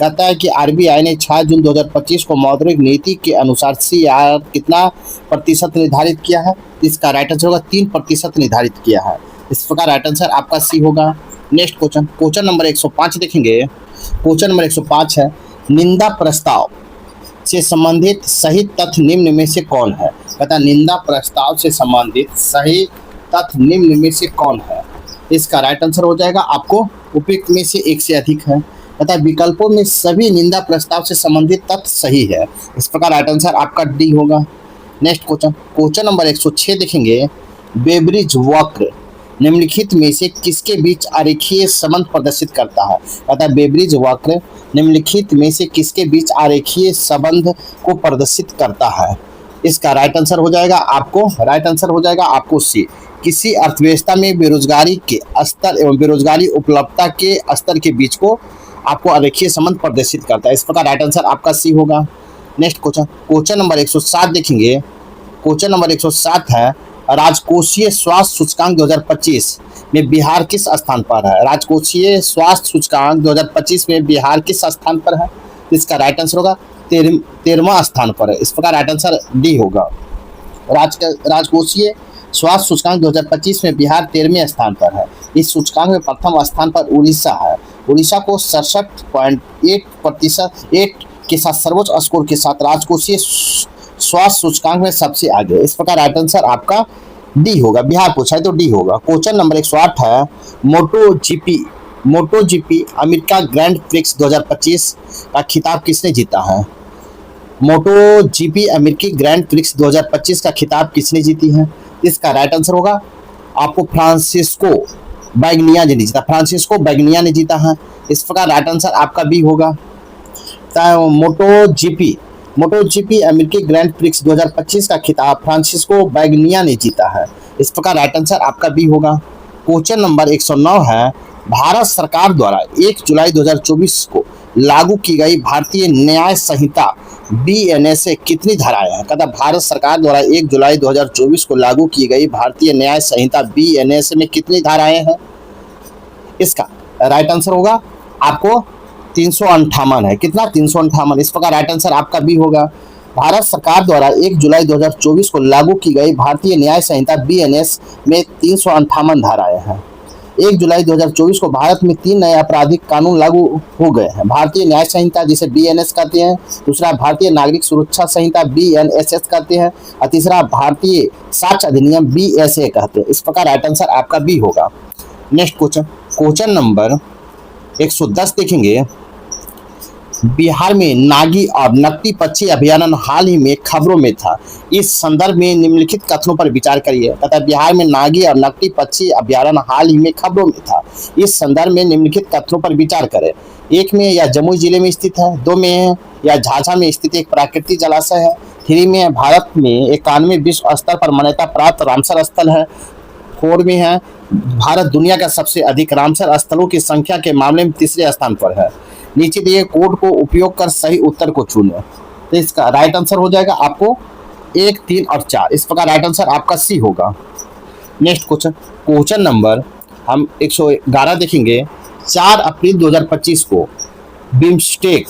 कहता है कि आरबीआई ने 6 जून 2025 को मौद्रिक नीति के अनुसार सीआरआर कितना प्रतिशत निर्धारित किया है? इसका राइट आंसर होगा 3% निर्धारित किया है। इस प्रकार राइट आंसर आपका सी होगा। नेक्स्ट क्वेश्चन नंबर 105 देखेंगे। क्वेश्चन नंबर 105 है, निंदा प्रस्ताव से संबंधित सही तथ्य निम्न में से कौन है? कहता निंदा प्रस्ताव से संबंधित सही तथ्य निम्न में से कौन है? इसका राइट आंसर हो जाएगा आपको उपयुक्त में से एक से अधिक है। तथा विकल्पों में सभी निंदा प्रस्ताव से संबंधित तथ्य सही है। इस प्रकार राइट आंसर आपका डी होगा। नेक्स्ट क्वेश्चन नंबर 106 देखेंगे, बेब्रिज वक्र निम्नलिखित में से किसके बीच आरेखीय संबंध प्रदर्शित करता है? अतः बेब्रिज वक्र निम्नलिखित में से किसके बीच आरेखीय संबंध को प्रदर्शित करता है? इसका राइट आंसर हो जाएगा आपको सी। किसी अर्थव्यवस्था में बेरोजगारी के स्तर एवं बेरोजगारी उपलब्धता के स्तर के बीच को आपको आरेखीय संबंध प्रदर्शित करता है। इस प्रकार राइट आंसर आपका सी होगा। नेक्स्ट क्वेश्चन नंबर 107 देखेंगे। क्वेश्चन नंबर 107 है, राजकोषीय स्वास्थ्य सूचकांक 2025 में बिहार किस स्थान पर है? राजकोषीय स्वास्थ्य सूचकांक 2025 में बिहार किस स्थान पर है? इसका राइट आंसर होगा 13वां स्थान पर है। इस प्रकार राइट आंसर डी होगा। राजकोषीय स्वास्थ्य सूचकांक 2025 में बिहार 13वें स्थान पर है। इस सूचकांक में प्रथम स्थान पर उड़ीसा है। उड़ीसा को 67.8% के साथ सर्वोच्च स्कोर के साथ राजकोषीय स्वास्थ्य सूचकांक में सबसे आगे। इस प्रकार राइट आंसर आपका डी होगा। बिहार पूछा है तो डी होगा। क्वेश्चन नंबर 108 है, मोटो जीपी अमेरिका ग्रैंड प्रिक्स 2025 का खिताब किसने जीता है? मोटो जीपी अमेरिकी ग्रैंड प्रिक्स 2025 का खिताब किसने जीती है? इसका राइट आंसर होगा आपको फ्रांसिस्को बैगनिया ने जीता। फ्रांसिस्को बैगनिया ने जीता है। इस प्रकार राइट आंसर आपका बी होगा। मोटो जीपी अमेरिकी ग्रैंड प्रिक्स 2025 का खिताब फ्रांसिस्को बैगनिया ने जीता है। इस प्रकार राइट आंसर आपका बी होगा। क्वेश्चन नंबर 109 है, भारत सरकार द्वारा 1 जुलाई 2024 को लागू की गई भारतीय न्याय संहिता बीएनएस से कितनी धाराएं हैं? कहता भारत सरकार द्वारा 1 जुलाई 2024 को लागू की गई भारतीय न्याय संहिता बीएनएस में कितनी धाराएं हैं? इसका राइट आंसर होगा आपको 358 है। कितना? 358। इस प्रकार राइट आंसर आपका बी होगा। भारत सरकार द्वारा 1 जुलाई 2024 को लागू की गई भारतीय न्याय संहिता बीएनएस में 358 धाराएं हैं। 1 जुलाई 2024 को भारत में 3 नए आपराधिक कानून लागू हो गए हैं। भारतीय न्याय संहिता जिसे बीएनएस कहते हैं, दूसरा भारतीय नागरिक सुरक्षा संहिता बीएनएसएस कहते हैं, और तीसरा भारतीय साक्ष्य अधिनियम बीएसए कहते हैं। इस प्रकार राइट आंसर आपका बी होगा। नेक्स्ट क्वेश्चन, क्वेश्चन नंबर 110 देखेंगे। बिहार में नागी और नकटी पक्षी अभ्यारण्य हाल ही में खबरों में था। इस संदर्भ में निम्नलिखित कथनों पर विचार करिए। तथा बिहार में नागी और नकटी पक्षी अभ्यारण्य हाल ही में खबरों में था। इस संदर्भ में निम्नलिखित कथनों पर विचार करें। 1 में या जमुई जिले में स्थित है, 2 में है या झाझा में स्थित एक प्राकृतिक जलाशय है, 3 में भारत में 91 विश्व स्तर पर मान्यता प्राप्त रामसर स्थल है, 4 में है भारत दुनिया का सबसे अधिक रामसर स्थलों की संख्या के मामले में तीसरे स्थान पर है। नीचे दिए कोड को उपयोग कर सही उत्तर को चुनें। तो इसका राइट आंसर हो जाएगा आपको 1, 3 और 4। इस प्रकार राइट आंसर आपका सी होगा। नेक्स्ट क्वेश्चन, क्वेश्चन नंबर हम 111 देखेंगे। 4 अप्रैल 2025 को बिम्स्टेक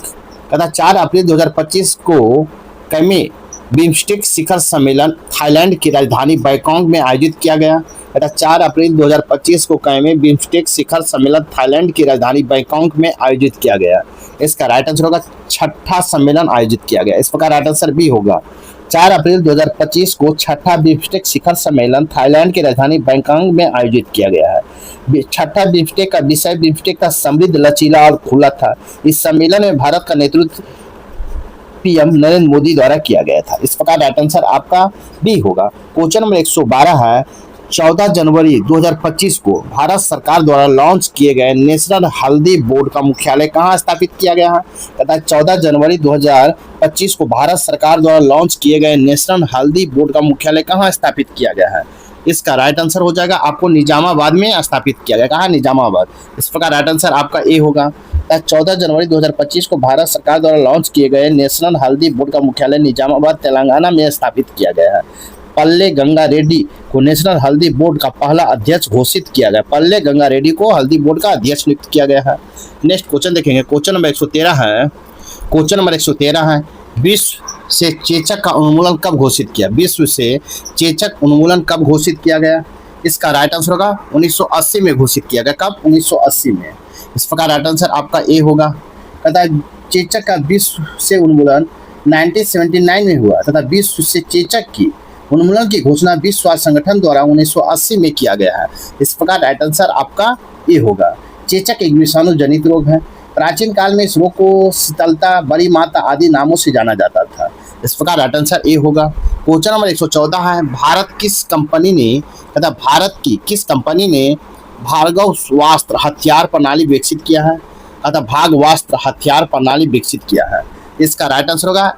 कहता 4 अप्रैल 2025 को कैमे बिम्स्टेक शिखर सम्मेलन थाईलैंड की राजधानी बैंकॉक में आयोजित किया गया। कहता 4 अप्रैल 2025 को कैमे बिम्स्टेक शिखर सम्मेलन थाईलैंड की राजधानी बैंकॉक में आयोजित किया गया। इसका राइट आंसर होगा 6ठा सम्मेलन आयोजित किया गया। इस प्रकार राइट आंसर बी होगा। 4 अप्रैल 2025 को 6ठा बिम्स्टेक शिखर सम्मेलन थाईलैंड की राजधानी बैंकॉक में आयोजित किया गया है। 6ठा बिम्स्टेक का विषय बिम्स्टेक का समृद्ध, लचीला और खुला था। इस सम्मेलन में भारत का नेतृत्व पीएम नरेंद्र मोदी द्वारा किया गया था। इस प्रकार राइट आंसर आपका बी होगा। क्वेश्चन नंबर 112 है। 14 जनवरी 2025 को भारत सरकार द्वारा लॉन्च किए गए नेशनल हल्दी बोर्ड का मुख्यालय कहाँ स्थापित किया गया है? कहता है 14 जनवरी 2025 को भारत सरकार द्वारा लॉन्च किए गए नेशनल हल्दी बोर्ड का मुख्यालय कहाँ स्थापित किया गया है? इसका राइट आंसर हो जाएगा आपको निजामाबाद में स्थापित किया गया। कहाँ? निजामाबाद। इस प्रकार राइट आंसर आपका ए होगा। 14 जनवरी 2025 को भारत सरकार द्वारा लॉन्च किए गए नेशनल हल्दी बोर्ड का मुख्यालय निजामाबाद तेलंगाना में स्थापित किया गया है। पल्ले गंगा रेड्डी को नेशनल हल्दी बोर्ड का पहला अध्यक्ष घोषित किया गया। पल्ले गंगा रेड्डी को हल्दी बोर्ड का अध्यक्ष नियुक्त किया गया है। नेक्स्ट क्वेश्चन देखेंगे। क्वेश्चन नंबर 113 है। क्वेश्चन नंबर 113 है। विश्व से चेचक का उन्मूलन कब घोषित किया? विश्व से चेचक उन्मूलन कब घोषित किया गया? इसका राइट आंसर होगा 1980 में घोषित किया गया। कब? 1980 में। इस प्रकार राइट आंसर आपका ए होगा। कहता है चेचक का विश्व से उन्मूलन 1979 में हुआ तथा विश्व से चेचक की उन्मूलन की घोषणा विश्व स्वास्थ्य संगठन द्वारा 1980 में किया गया है। इस प्रकार राइट आंसर आपका ए होगा। चेचक एक विषाणु जनित रोग है। प्राचीन काल में इस रोग को शीतलता, बड़ी माता आदि नामों से जाना जाता था। इस प्रकार राइट आंसर ए होगा। क्वेश्चन नंबर 114 है। भारत की किस कंपनी ने भार्गवास्त्र हथियार प्रणाली विकसित किया है? अतः भार्गवास्त्र हथियार प्रणाली विकसित किया है। इसका राइट आंसर होगा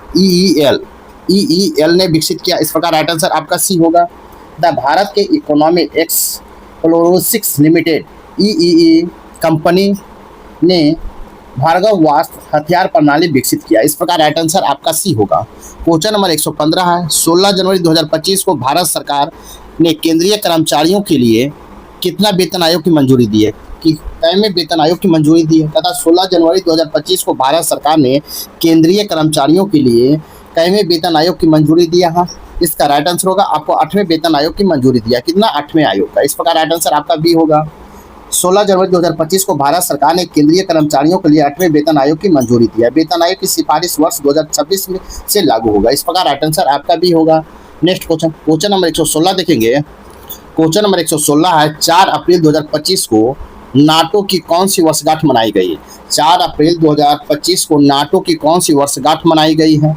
ईईएल ने विकसित किया। इस प्रकार राइट आंसर आपका सी होगा। भारत के इकोनॉमिक एक्सप्लोरोसिक्स लिमिटेड ईईई कंपनी ने भार्गवास्त्र हथियार प्रणाली विकसित किया। इस प्रकार राइट आंसर आपका सी होगा। क्वेश्चन नंबर 115 है। 16 जनवरी 2025 को भारत सरकार ने केंद्रीय कर्मचारियों के लिए कितना वेतन आयोग की मंजूरी दी है? कि कैमे वेतन आयोग की मंजूरी दी है? तथा 16 जनवरी 2025 को भारत सरकार ने केंद्रीय कर्मचारियों के लिए कैमे वेतन आयोग की मंजूरी दिया है। इसका राइट आंसर होगा आपको 8वें वेतन आयोग की मंजूरी दिया। कितना? 8वें आयोग का। इस प्रकार राइट आंसर आपका बी होगा। 16 जनवरी 2025 को भारत सरकार ने केंद्रीय कर्मचारियों के लिए 8वें वेतन आयोग की मंजूरी दिया। वेतन आयोग की सिफारिश वर्ष 2026 में से लागू होगा। इस प्रकार राइट आंसर आपका बी होगा। नेक्स्ट क्वेश्चन, क्वेश्चन नंबर 116 देखेंगे। क्वेश्चन नंबर 116 है। 4 अप्रैल 2025 को नाटो की कौन सी वर्षगांठ मनाई गई? 4 अप्रैल 2025 को नाटो की कौन सी वर्षगांठ मनाई गई है?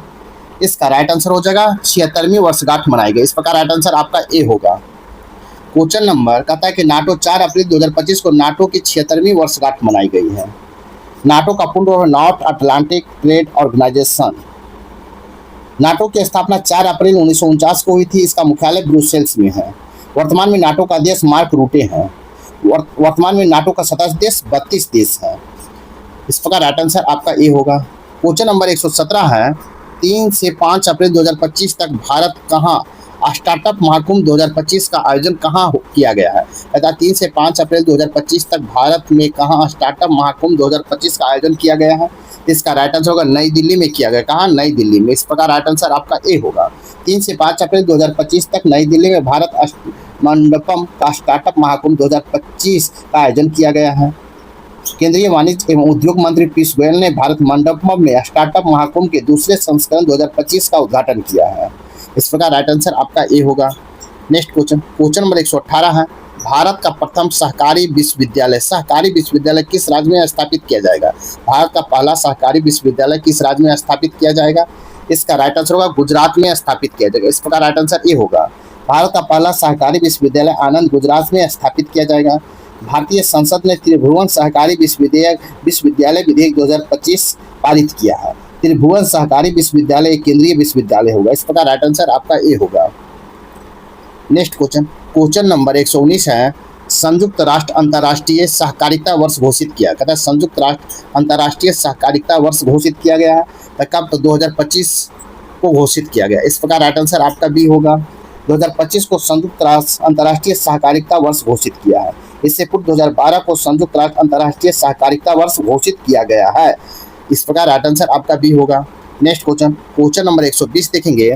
इसका राइट आंसर हो जाएगा 76वीं वर्षगांठ मनाई गई। इस प्रकार राइट आंसर आपका ए होगा। क्वेश्चन नंबर कहता है कि नाटो 4 अप्रैल 2025 को नाटो की 76वीं वर्षगांठ मनाई गई है। नाटो का पूर्ण रूप North Atlantic Trade Organisation. NATO की स्थापना 4 अप्रैल 1949 को हुई थी। इसका मुख्यालय ब्रुसेल्स में है। वर्तमान में नाटो का अध्यक्ष मार्क रूटे हैं। वर्तमान में नाटो का सदस्य देश 32 देश है। इस प्रकार राइट आंसर आपका ए होगा। क्वेश्चन नंबर 117 है 3 से 5 अप्रैल 2025 तक भारत कहाँ स्टार्टअप महाकुंभ 2025 का आयोजन कहाँ किया गया है। तथा 3 से 5 अप्रैल 2025 तक भारत में कहाँ स्टार्टअप महाकुंभ 2025 का आयोजन किया गया है। इसका राइट आंसर होगा नई दिल्ली में किया गया। कहाँ? नई दिल्ली में। इस प्रकार राइट आंसर आपका ए होगा। 3 से 5 अप्रैल 2025 तक नई दिल्ली में भारत मंडपम का स्टार्टअप महाकुंभ 2025 का आयोजन किया गया है। केंद्रीय वाणिज्य एवं उद्योग मंत्री पीयूष गोयल ने भारत मंडपम में स्टार्टअप महाकुंभ के दूसरे संस्करण 2025 का उद्घाटन किया है। इस प्रकार राइट आंसर आपका ए होगा। नेक्स्ट क्वेश्चन नंबर 118 है भारत का प्रथम सहकारी विश्वविद्यालय किस राज्य में स्थापित किया जाएगा। भारत का पहला सहकारी विश्वविद्यालय किस राज्य में स्थापित किया जाएगा। इसका राइट आंसर होगा गुजरात में स्थापित किया जाएगा। इस प्रकार राइट आंसर ए होगा। भारत का पहला सहकारी विश्वविद्यालय आनंद गुजरात में स्थापित किया जाएगा। भारतीय संसद ने त्रिभुवन सहकारी विश्वविद्यालय विधेयक 2025 पारित किया है। त्रिभुवन सहकारी विश्वविद्यालय एक केंद्रीय विश्वविद्यालय होगा। इस प्रकार राइट आंसर आपका ए होगा। नेक्स्ट क्वेश्चन नंबर 119 है संयुक्त राष्ट्र अंतर्राष्ट्रीय सहकारिता वर्ष घोषित किया। कहता है संयुक्त राष्ट्र अंतर्राष्ट्रीय सहकारिता वर्ष घोषित किया गया है कब? तो 2025 को घोषित किया गया। इस प्रकार राइट आंसर आपका बी होगा। 2025 को संयुक्त राष्ट्र अंतर्राष्ट्रीय सहकारिता वर्ष घोषित किया है। इससे पूर्व 2012 को संयुक्त राष्ट्र अंतर्राष्ट्रीय सहकारिता वर्ष घोषित किया गया है। इस प्रकार राइट आंसर आपका बी होगा। नेक्स्ट क्वेश्चन नंबर 120 देखेंगे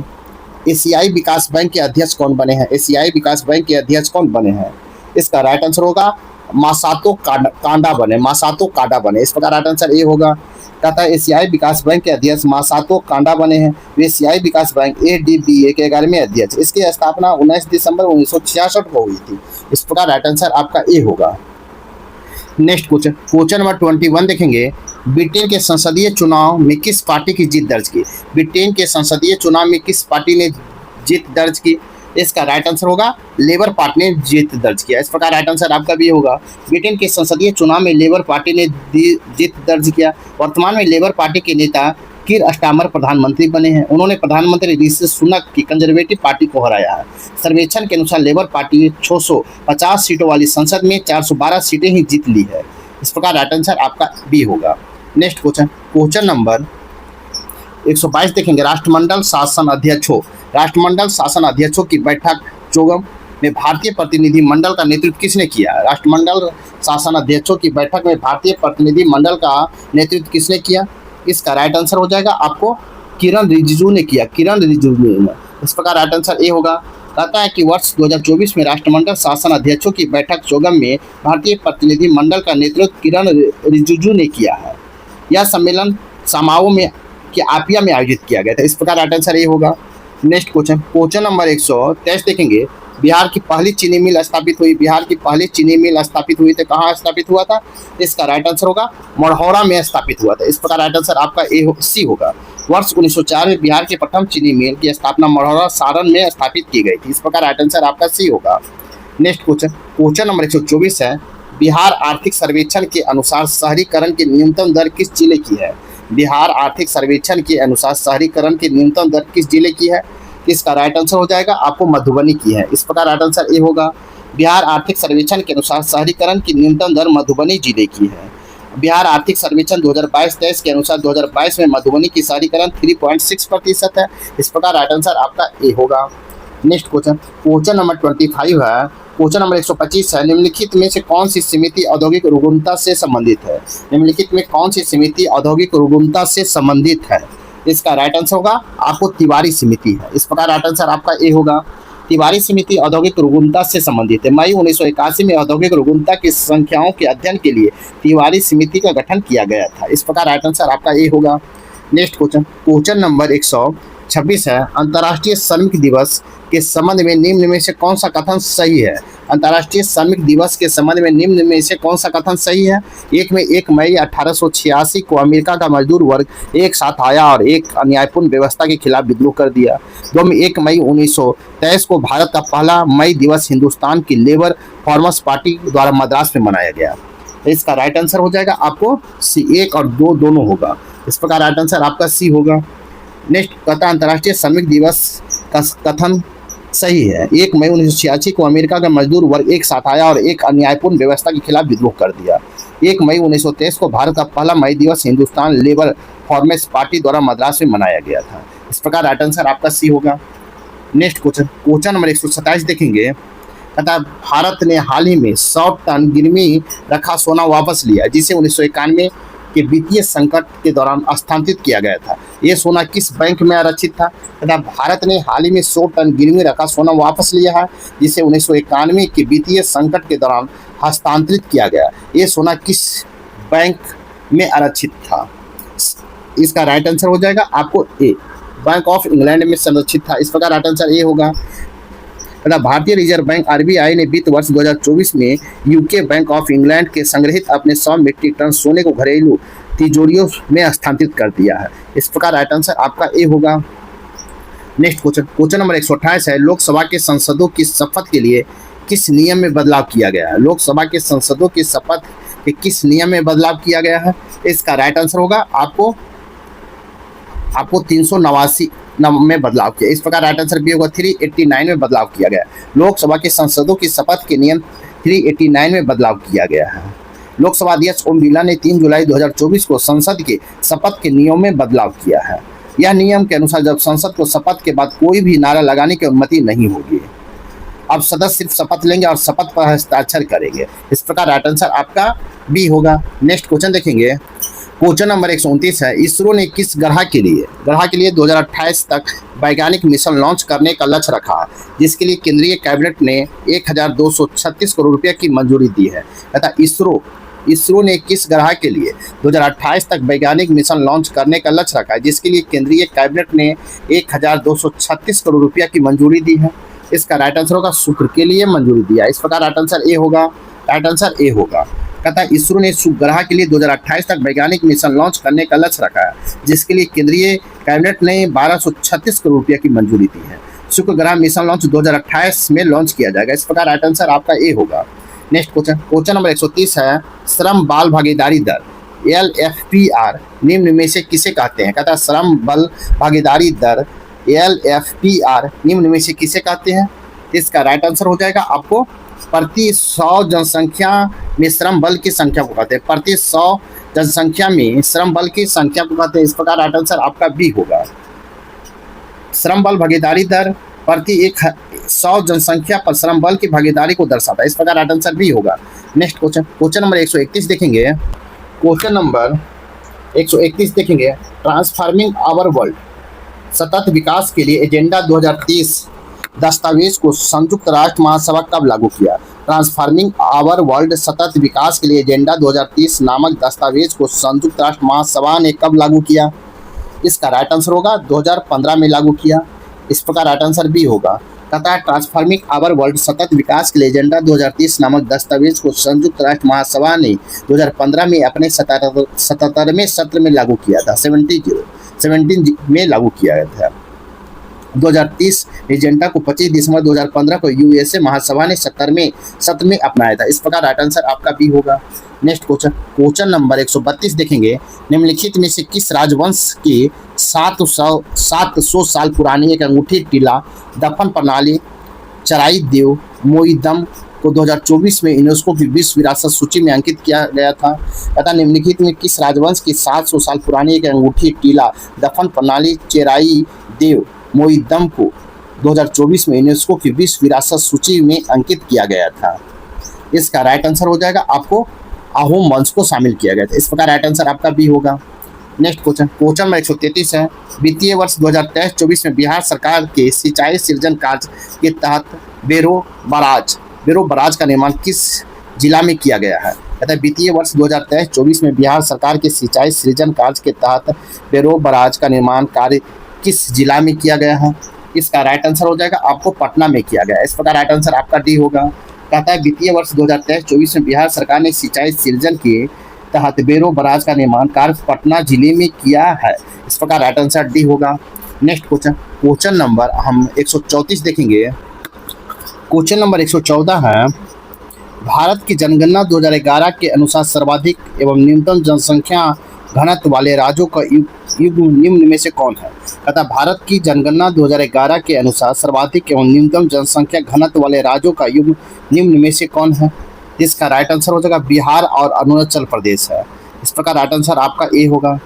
एशियाई विकास बैंक के अध्यक्ष कौन बने हैं। एशियाई विकास बैंक के अध्यक्ष कौन बने हैं। इसका राइट आंसर होगा मासातो कांडा बने। इस प्रकार राइट आंसर ए होगा। कहता है एशियाई विकास बैंक के अध्यक्ष मासातो कांडा बने हैं। एशियाई विकास बैंक ADBA के 11वें अध्यक्ष। इसकी स्थापना 19 दिसंबर 1966 को हुई थी। इस प्रकार राइट आंसर आपका ए होगा। नेक्स्ट क्वेश्चन नंबर 21 देखेंगे ब्रिटेन के संसदीय चुनाव में किस पार्टी की जीत दर्ज की। ब्रिटेन के संसदीय चुनाव में किस पार्टी ने जीत दर्ज की। इसका राइट आंसर होगा लेबर पार्टी ने जीत दर्ज किया। इस प्रकार राइट आंसर आपका भी होगा। ब्रिटेन के संसदीय चुनाव में लेबर पार्टी ने जीत दर्ज किया। वर्तमान में लेबर पार्टी के नेता कीर स्टारमर प्रधानमंत्री बने हैं। उन्होंने प्रधानमंत्री ऋषि सुनक की कंजर्वेटिव पार्टी को हराया है। सर्वेक्षण के अनुसार लेबर पार्टी 650 सीटों वाली संसद में 412 सीटें ही जीत ली है। इस प्रकार राइट आंसर आपका बी होगा। नेक्स्ट क्वेश्चन नंबर 122 देखेंगे राष्ट्रमंडल शासन अध्यक्षों की बैठक चोगम में भारतीय प्रतिनिधि मंडल का नेतृत्व किसने किया। राष्ट्रमंडल शासन अध्यक्षों की बैठक में भारतीय प्रतिनिधि मंडल का नेतृत्व किसने किया। इसका राइट आंसर हो जाएगा आपको किरण रिजिजू ने किया। इस प्रकार राइट आंसर ए होगा। कहता है कि वर्ष 2024 में राष्ट्रमंडल शासन अध्यक्षों की बैठक चोगम में भारतीय प्रतिनिधि मंडल का नेतृत्व किरण रिजिजू ने किया है। यह सम्मेलन समाओ में आपिया में आयोजित किया गया था। इस प्रकार राइट आंसर ए होगा। नेक्स्ट क्वेश्चन नंबर 123 देखेंगे बिहार की पहली चीनी मिल स्थापित हुई। बिहार की पहली चीनी मिल स्थापित हुई तो कहाँ स्थापित हुआ था। इसका राइट आंसर होगा मढ़ौरा में स्थापित हुआ था। इस प्रकार राइट आंसर आपका सी होगा। वर्ष 1904 में बिहार की प्रथम चीनी मिल की स्थापना मढ़ौरा सारण में स्थापित की गई थी। इस प्रकार राइट आंसर आपका सी होगा। नेक्स्ट क्वेश्चन नंबर 124 है बिहार आर्थिक सर्वेक्षण के अनुसार शहरीकरण की न्यूनतम दर किस जिले की है। बिहार आर्थिक सर्वेक्षण के अनुसार शहरीकरण की न्यूनतम दर किस जिले की है। इसका राइट आंसर हो जाएगा आपको मधुबनी की है। इस प्रकार राइट आंसर ए होगा। बिहार आर्थिक सर्वेक्षण के अनुसार शहरीकरण की न्यूनतम दर मधुबनी जिले की है। बिहार आर्थिक सर्वेक्षण 2022-23 के अनुसार 2022 में मधुबनी की शहरीकरण 3.6% है। इस प्रकार राइट आंसर आपका ए होगा। नेक्स्ट क्वेश्चन नंबर 25 है। क्वेश्चन नंबर 125 है निम्नलिखित में से कौन सी समिति औद्योगिक रुग्णता से संबंधित है। निम्नलिखित में कौन सी समिति औद्योगिक रुग्णता से संबंधित है। इसका राइट आंसर होगा आपको तिवारी समिति है। इस प्रकार राइट आंसर आपका ए होगा। तिवारी समिति औद्योगिक रुग्णता से संबंधित है। मई 1981 में औद्योगिक रुग्णता की संख्याओं के अध्ययन के लिए तिवारी समिति का गठन किया गया था। इस प्रकार राइट आंसर आपका ए होगा। नेक्स्ट क्वेश्चन नंबर 126 है अंतर्राष्ट्रीय श्रमिक दिवस के संबंध में निम्न में से कौन सा कथन सही है। अंतर्राष्ट्रीय श्रमिक दिवस के संबंध में निम्न में से कौन सा कथन सही है। 1 मई 1886 को अमेरिका का मजदूर वर्ग एक साथ आया और एक अन्यायपूर्ण व्यवस्था के खिलाफ विद्रोह कर दिया। 2 1 मई 1923 को भारत का पहला मई दिवस हिंदुस्तान की लेबर फार्मर्स पार्टी द्वारा मद्रास में मनाया गया। इसका राइट आंसर हो जाएगा आपको सी। 1 और 2 दोनों होगा। इस प्रकार राइट आंसर आपका सी होगा। नेक्स्ट कहता है अंतर्राष्ट्रीय श्रमिक दिवस का कथन सही है। 1 मई 1986 को अमेरिका का मजदूर वर्ग एक साथ आया और एक अन्यायपूर्ण व्यवस्था के खिलाफ विद्रोह कर दिया। 1 मई 1923 को भारत का पहला मई दिवस हिंदुस्तान लेबर फॉर्मेस पार्टी द्वारा मद्रास में मनाया गया था। इस प्रकार राइट आंसर आपका सी होगा। नेक्स्ट क्वेश्चन, क्वेश्चन नंबर 127 देखेंगे। कहता भारत ने हाल ही में 100 टन गिरवी रखा सोना वापस लिया, जिसे 1991 के वित्तीय संकट के दौरान हस्तांतरित किया गया था। ये सोना किस बैंक में आरक्षित था? तथा भारत ने हाल ही में 100 टन गिरवी रखा सोना वापस लिया है, जिसे 1991 के वित्तीय संकट के दौरान हस्तांतरित किया गया। ये सोना किस बैंक में आरक्षित था? इसका राइट आंसर हो जाएगा आपको ए, बैंक ऑफ इंग्लैंड में संरक्षित था। इस प्रकार राइट आंसर ए होगा। तथा भारतीय रिजर्व बैंक आरबीआई ने वित्त वर्ष 2024 में यूके बैंक ऑफ इंग्लैंड के संग्रहित अपने 100 मीट्रिक टन सोने को घरेलू तिजोरियों में हस्तांतरित कर दिया है। इस प्रकार राइट आंसर आपका ए होगा। नेक्स्ट क्वेश्चन, क्वेश्चन नंबर 128 है। लोकसभा के सांसदों की शपथ के लिए किस नियम में बदलाव किया गया है? लोकसभा के सांसदों की शपथ के किस नियम में बदलाव किया गया है? इसका राइट आंसर होगा आपको 389 में बदलाव किया। इस प्रकार राइट आंसर बी होगा। 389 में बदलाव किया गया। लोकसभा के सांसदों की शपथ के नियम 389 में बदलाव किया गया है। लोकसभा अध्यक्ष ओम बिरला ने 3 जुलाई 2024 को संसद के शपथ के नियम में बदलाव किया है। यह नियम के अनुसार जब संसद को शपथ के बाद कोई भी नारा लगाने की अनुमति नहीं होगी। अब सदस्य सिर्फ शपथ लेंगे और शपथ पर हस्ताक्षर करेंगे। इस प्रकार राइट आंसर आपका बी होगा। नेक्स्ट क्वेश्चन देखेंगे। क्वेश्चन नंबर 129 है। इसरो ने किस ग्रह के लिए 2028 तक वैज्ञानिक मिशन लॉन्च करने का लक्ष्य रखा, जिसके लिए केंद्रीय कैबिनेट ने 1236 करोड़ रुपये की मंजूरी दी है? तथा इसरो ने किस ग्रह के लिए 2028 तक वैज्ञानिक मिशन लॉन्च करने का लक्ष्य रखा है, जिसके लिए केंद्रीय कैबिनेट ने 1236 करोड़ रुपये की मंजूरी दी है? इसका राइट आंसर होगा शुक्र के लिए मंजूरी दिया। इस प्रकार राइट आंसर ए होगा। राइट आंसर ए होगा। कहता है इसरो ने शुक्र ग्रह के लिए 2028 तक वैज्ञानिक मिशन लॉन्च करने का लक्ष्य रखा है, जिसके लिए केंद्रीय कैबिनेट ने 1236 करोड़ रुपये की मंजूरी दी है। शुक्र ग्रह मिशन लॉन्च 2028 में लॉन्च किया जाएगा। इस प्रकार राइट आंसर आपका ए होगा। नेक्स्ट क्वेश्चन, क्वेश्चन नंबर 130 है। श्रम बाल भागीदारी दर LFPR निम्न में से किसे कहते हैं? कहता है श्रम बल भागीदारी दर LFPR निम्न में से किसे कहते हैं? इसका राइट आंसर हो जाएगा आपको प्रति 100 जनसंख्या में श्रम बल की संख्या को कहते हैं। प्रति 100 जनसंख्या में श्रम बल की संख्या को कहते हैं। इस प्रकार राइट आंसर आपका बी होगा। श्रम बल भागीदारी दर प्रति 100 जनसंख्या पर श्रम बल की भागीदारी को दर्शाता है। इस प्रकार राइट आंसर बी होगा। नेक्स्ट क्वेश्चन, क्वेश्चन नंबर 131 देखेंगे। क्वेश्चन नंबर 131 देखेंगे। ट्रांसफॉर्मिंग आवर वर्ल्ड सतत विकास के लिए एजेंडा 2030 दस्तावेज को संयुक्त राष्ट्र महासभा कब लागू किया? ट्रांसफॉर्मिंग आवर वर्ल्ड सतत विकास के लिए एजेंडा 2030 नामक दस्तावेज को संयुक्त राष्ट्र महासभा ने कब लागू किया? इसका राइट आंसर होगा 2015 में लागू किया। इस प्रकार राइट आंसर बी होगा। कहता है ट्रांसफॉर्मिंग आवर वर्ल्ड सतत विकास के लिए एजेंडा 2030 नामक दस्तावेज को संयुक्त राष्ट्र महासभा ने 2015 में अपने 77वें सत्र में लागू किया था। 17 में लागू किया गया था। 2030 एजेंडा को 25 दिसंबर 2015 को यूएसए महासभा ने 70वें सत्र में अपनाया था। इस प्रकार राइट आंसर आपका बी होगा। नेक्स्ट क्वेश्चन, क्वेश्चन नंबर 132 देखेंगे। निम्नलिखित में से किस राजवंश के 700 साल पुरानी एक अंगूठी टीला दफन प्रणाली चराई देव मोईदम को 2024 में यूनेस्को की विश्व विरासत सूची में अंकित किया गया था? तथा निम्नलिखित में किस राजवंश की 700 साल पुरानी एक अंगूठी टीला दफन प्रणाली चेराई देव मोईदम को 2024 में यूनेस्को की विश्व विरासत सूची में अंकित किया गया था? इसका राइट आंसर हो जाएगा आपको अहोम वंश को शामिल किया गया था। इस प्रकार राइट आंसर आपका बी होगा। नेक्स्ट क्वेश्चन, क्वेश्चन नंबर 133 है। वित्तीय वर्ष 2023-24 में बिहार सरकार के सिंचाई सृजन कार्य के तहत बेरो बराज का निर्माण किस जिला में किया गया है? कहता है वित्तीय वर्ष 2023-24 में बिहार सरकार के सिंचाई सृजन कार्य के तहत बेरो बराज का निर्माण कार्य किस जिला में किया गया है? इसका राइट आंसर हो जाएगा आपको पटना में किया गया। इस प्रकार राइट आंसर आपका डी होगा। कहता है वित्तीय वर्ष 2023-24 में बिहार सरकार ने सिंचाई सृजन के तहत बेरो बराज का निर्माण कार्य पटना जिले में किया है। इस प्रकार राइट आंसर डी होगा। नेक्स्ट क्वेश्चन, क्वेश्चन नंबर हम 134 देखेंगे। क्वेश्चन नंबर 114 है। भारत की जनगणना 2011 के अनुसार सर्वाधिक एवं न्यूनतम जनसंख्या घनत्व वाले राज्यों का युग्म निम्न में से कौन है। कहता भारत की जनगणना 2011 के अनुसार सर्वाधिक एवं न्यूनतम जनसंख्या घनत्व वाले राज्यों का युग्म निम्न में से कौन है। इसका राइट आंसर हो जाएगा बिहार और अरुणाचल प्रदेश है। इस प्रकार राइट आंसर आपका ए होगा।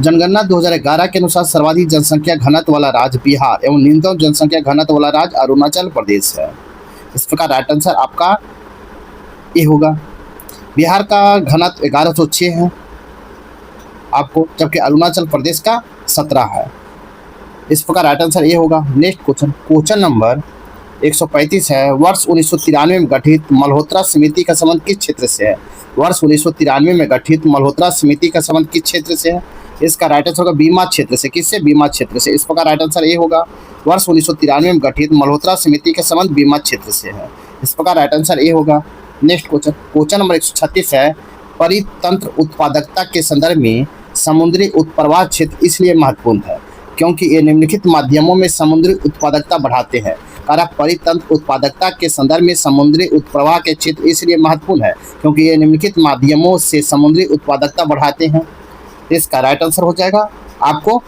जनगणना 2011 के अनुसार सर्वाधिक जनसंख्या घनत्व वाला राज्य बिहार एवं न्यूनतम जनसंख्या घनत्व वाला राज्य अरुणाचल प्रदेश है। इस प्रकार राइट आंसर आपका ए होगा। बिहार का घनत्व 1106 है आपको, जबकि अरुणाचल प्रदेश का 17 है। इस प्रकार राइट आंसर ये होगा। नेक्स्ट क्वेश्चन नंबर 135 है। वर्ष 1993 में गठित मल्होत्रा समिति का संबंध किस क्षेत्र से है। वर्ष 1993 में गठित मल्होत्रा समिति का संबंध किस क्षेत्र से है। इसका राइट आंसर होगा बीमा क्षेत्र से। किससे? बीमा क्षेत्र से। इस प्रकार राइट आंसर ये होगा। वर्ष 1993 में गठित मल्होत्रा समिति का संबंध बीमा क्षेत्र से है। इस प्रकार राइट आंसर ये होगा। नेक्स्ट क्वेश्चन नंबर 136 है। परितंत्र उत्पादकता के संदर्भ में समुद्री उत्प्रवाह क्षेत्र इसलिए महत्वपूर्ण है क्योंकि ये निम्नलिखित माध्यमों में समुद्री उत्पादकता बढ़ाते हैं। परितंत्र उत्पादकता के संदर्भ में समुद्री उत्प्रवाह के क्षेत्र इसलिए महत्वपूर्ण है क्योंकि ये निम्नलिखित माध्यमों से समुद्री उत्पादकता बढ़ाते हैं। इसका राइट आंसर हो जाएगा आपको